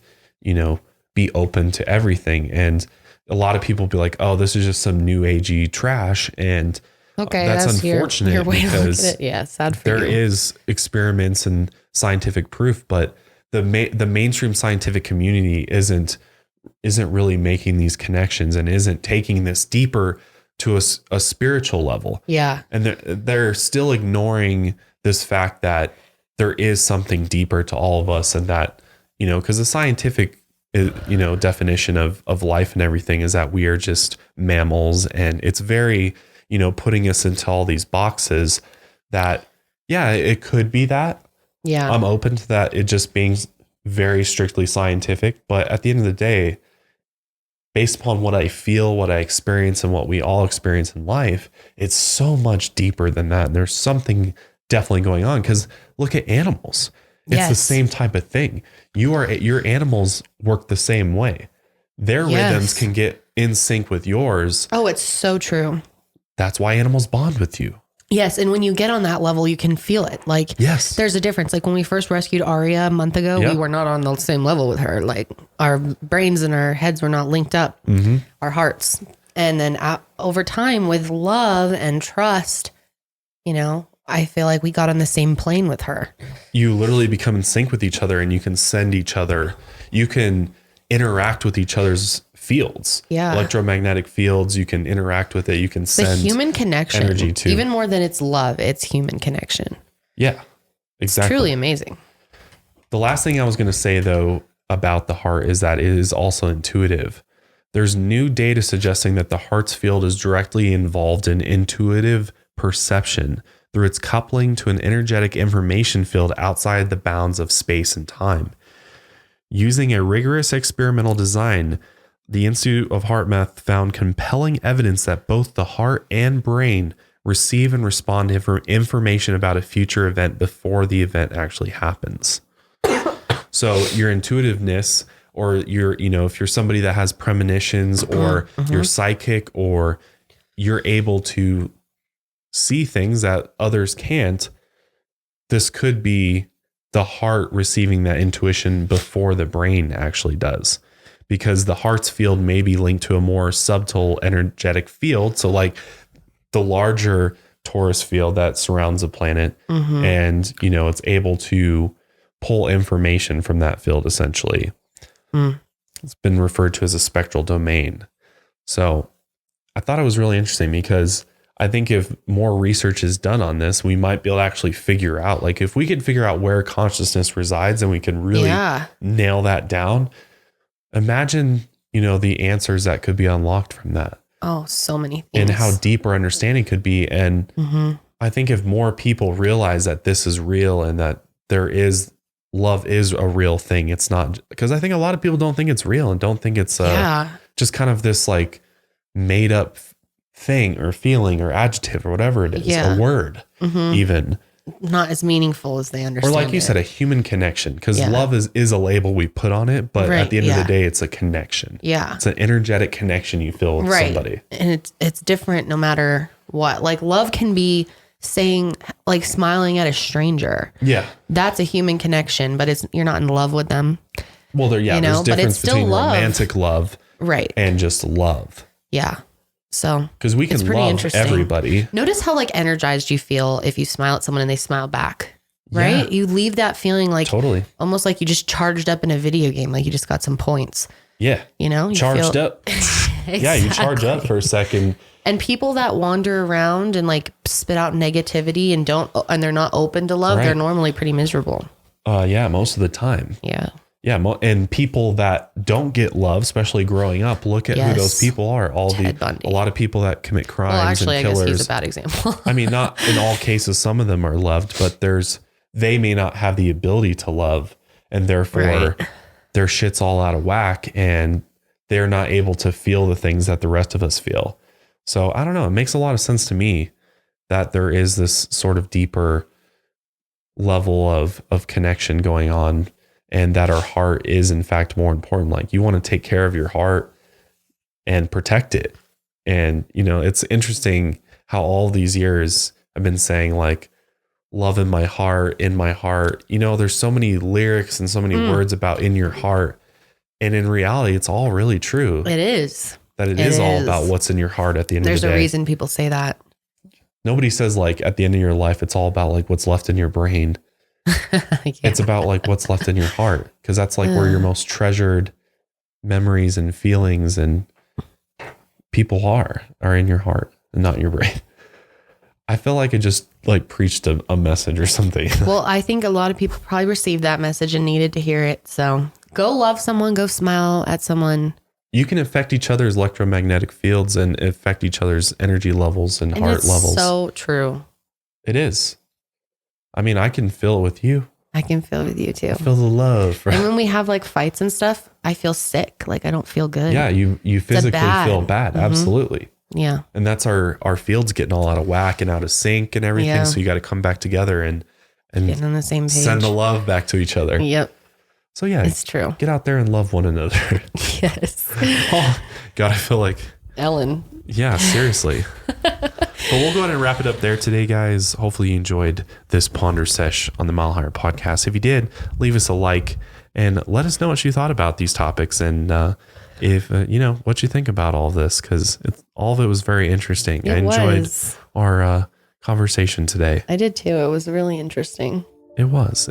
be open to everything. And a lot of people be like, oh, this is just some new agey trash. And that's unfortunate your way because to look at it. Yeah, sad for there you. is experiments and scientific proof, but the mainstream scientific community isn't really making these connections and isn't taking this deeper to a spiritual level. Yeah. And they're still ignoring this fact that there is something deeper to all of us, and that, because the scientific, definition of life and everything is that we are just mammals, and it's very, putting us into all these boxes that, it could be that. Yeah. I'm open to that, it just being very strictly scientific. But at the end of the day, based upon what I feel, what I experience, and what we all experience in life, it's so much deeper than that. And there's something definitely going on, because look at animals. It's the same type of thing. Your animals work the same way. Their rhythms can get in sync with yours. Oh, it's so true. That's why animals bond with you. Yes. And when you get on that level, you can feel it. Like, there's a difference. Like when we first rescued Aria a month ago, we were not on the same level with her. Like our brains and our heads were not linked up, our hearts. And then over time with love and trust, you know, I feel like we got on the same plane with her. You literally become in sync with each other, and you can send each other, you can interact with each other's fields, electromagnetic fields. You can interact with it. You can send the human connection energy to, even more than it's love. It's human connection. Yeah, exactly. It's truly amazing. The last thing I was going to say though about the heart is that it is also intuitive. There's new data suggesting that the heart's field is directly involved in intuitive perception through its coupling to an energetic information field outside the bounds of space and time. Using a rigorous experimental design, the Institute of Heart Math found compelling evidence that both the heart and brain receive and respond to information about a future event before the event actually happens. So your intuitiveness, or your, you know, if you're somebody that has premonitions, or you're psychic, or you're able to see things that others can't, this could be the heart receiving that intuition before the brain actually does, because the heart's field may be linked to a more subtle energetic field. So like the larger torus field that surrounds the planet, and, you know, it's able to pull information from that field essentially. It's been referred to as a spectral domain. So I thought it was really interesting, because I think if more research is done on this, we might be able to actually figure out, like if we could figure out where consciousness resides and we can really nail that down, imagine, you know, the answers that could be unlocked from that. Oh, so many things. And how deep our understanding could be. And I think if more people realize that this is real and that love is a real thing, it's not, because I think a lot of people don't think it's real and don't think it's just kind of this like made up thing or feeling or adjective or whatever it is, a word, even not as meaningful as they understand. Or like you said, a human connection, because love is a label we put on it, but at the end of the day, it's a connection. Yeah. It's an energetic connection you feel with somebody. And it's different no matter what. Like love can be saying, like smiling at a stranger. Yeah. That's a human connection, but you're not in love with them. Well, there's difference between romantic love and just love. Yeah. So because we can love everybody. Notice how like energized you feel if you smile at someone and they smile back, right? Yeah. You leave that feeling like almost like you just charged up in a video game, like you just got some points. Yeah. You know, you charged up. Exactly. Yeah. You charge up for a second. And people that wander around and like spit out negativity and they're not open to love, they're normally pretty miserable. Yeah. Most of the time. Yeah. Yeah, and people that don't get love, especially growing up, look at who those people are. A lot of people that commit crimes and killers. I guess he's a bad example. I mean, not in all cases. Some of them are loved, but they may not have the ability to love, and therefore their shit's all out of whack, and they're not able to feel the things that the rest of us feel. So I don't know. It makes a lot of sense to me that there is this sort of deeper level of connection going on, and that our heart is in fact more important. Like you want to take care of your heart and protect it. And, you know, it's interesting how all these years I've been saying like love in my heart, you know, there's so many lyrics and so many words about in your heart. And in reality, it's all really true. It is. That it is all about what's in your heart at the end of the day. There's a reason people say that. Nobody says like at the end of your life, it's all about like what's left in your brain. It's about like what's left in your heart, because that's like where your most treasured memories and feelings and people are in your heart and not your brain. I feel like I just like preached a message or something. Well, I think a lot of people probably received that message and needed to hear it. So go love someone, go smile at someone. You can affect each other's electromagnetic fields and affect each other's energy levels and heart levels. So true. It is. I mean, I can feel it with you. I can feel it with you too. I feel the love. And when we have like fights and stuff, I feel sick. Like I don't feel good. Yeah, you physically feel bad. Absolutely. Yeah. And that's our fields getting all out of whack and out of sync and everything. Yeah. So you got to come back together. And and getting on the same page. Send the love back to each other. Yep. So yeah, it's true. Get out there and love one another. Yes. Oh, God, I feel like Ellen. Yeah, seriously. But we'll go ahead and wrap it up there today, guys. Hopefully you enjoyed this PonderSESH on the Mile Higher podcast. If you did, leave us a like and let us know what you thought about these topics and if what you think about all of this, because all of it was very interesting. I enjoyed our conversation today. I did too. It was really interesting. It was.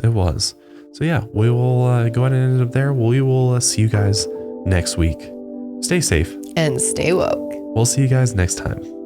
So yeah, we will go ahead and end it up there. We will see you guys next week. Stay safe and stay woke. We'll see you guys next time.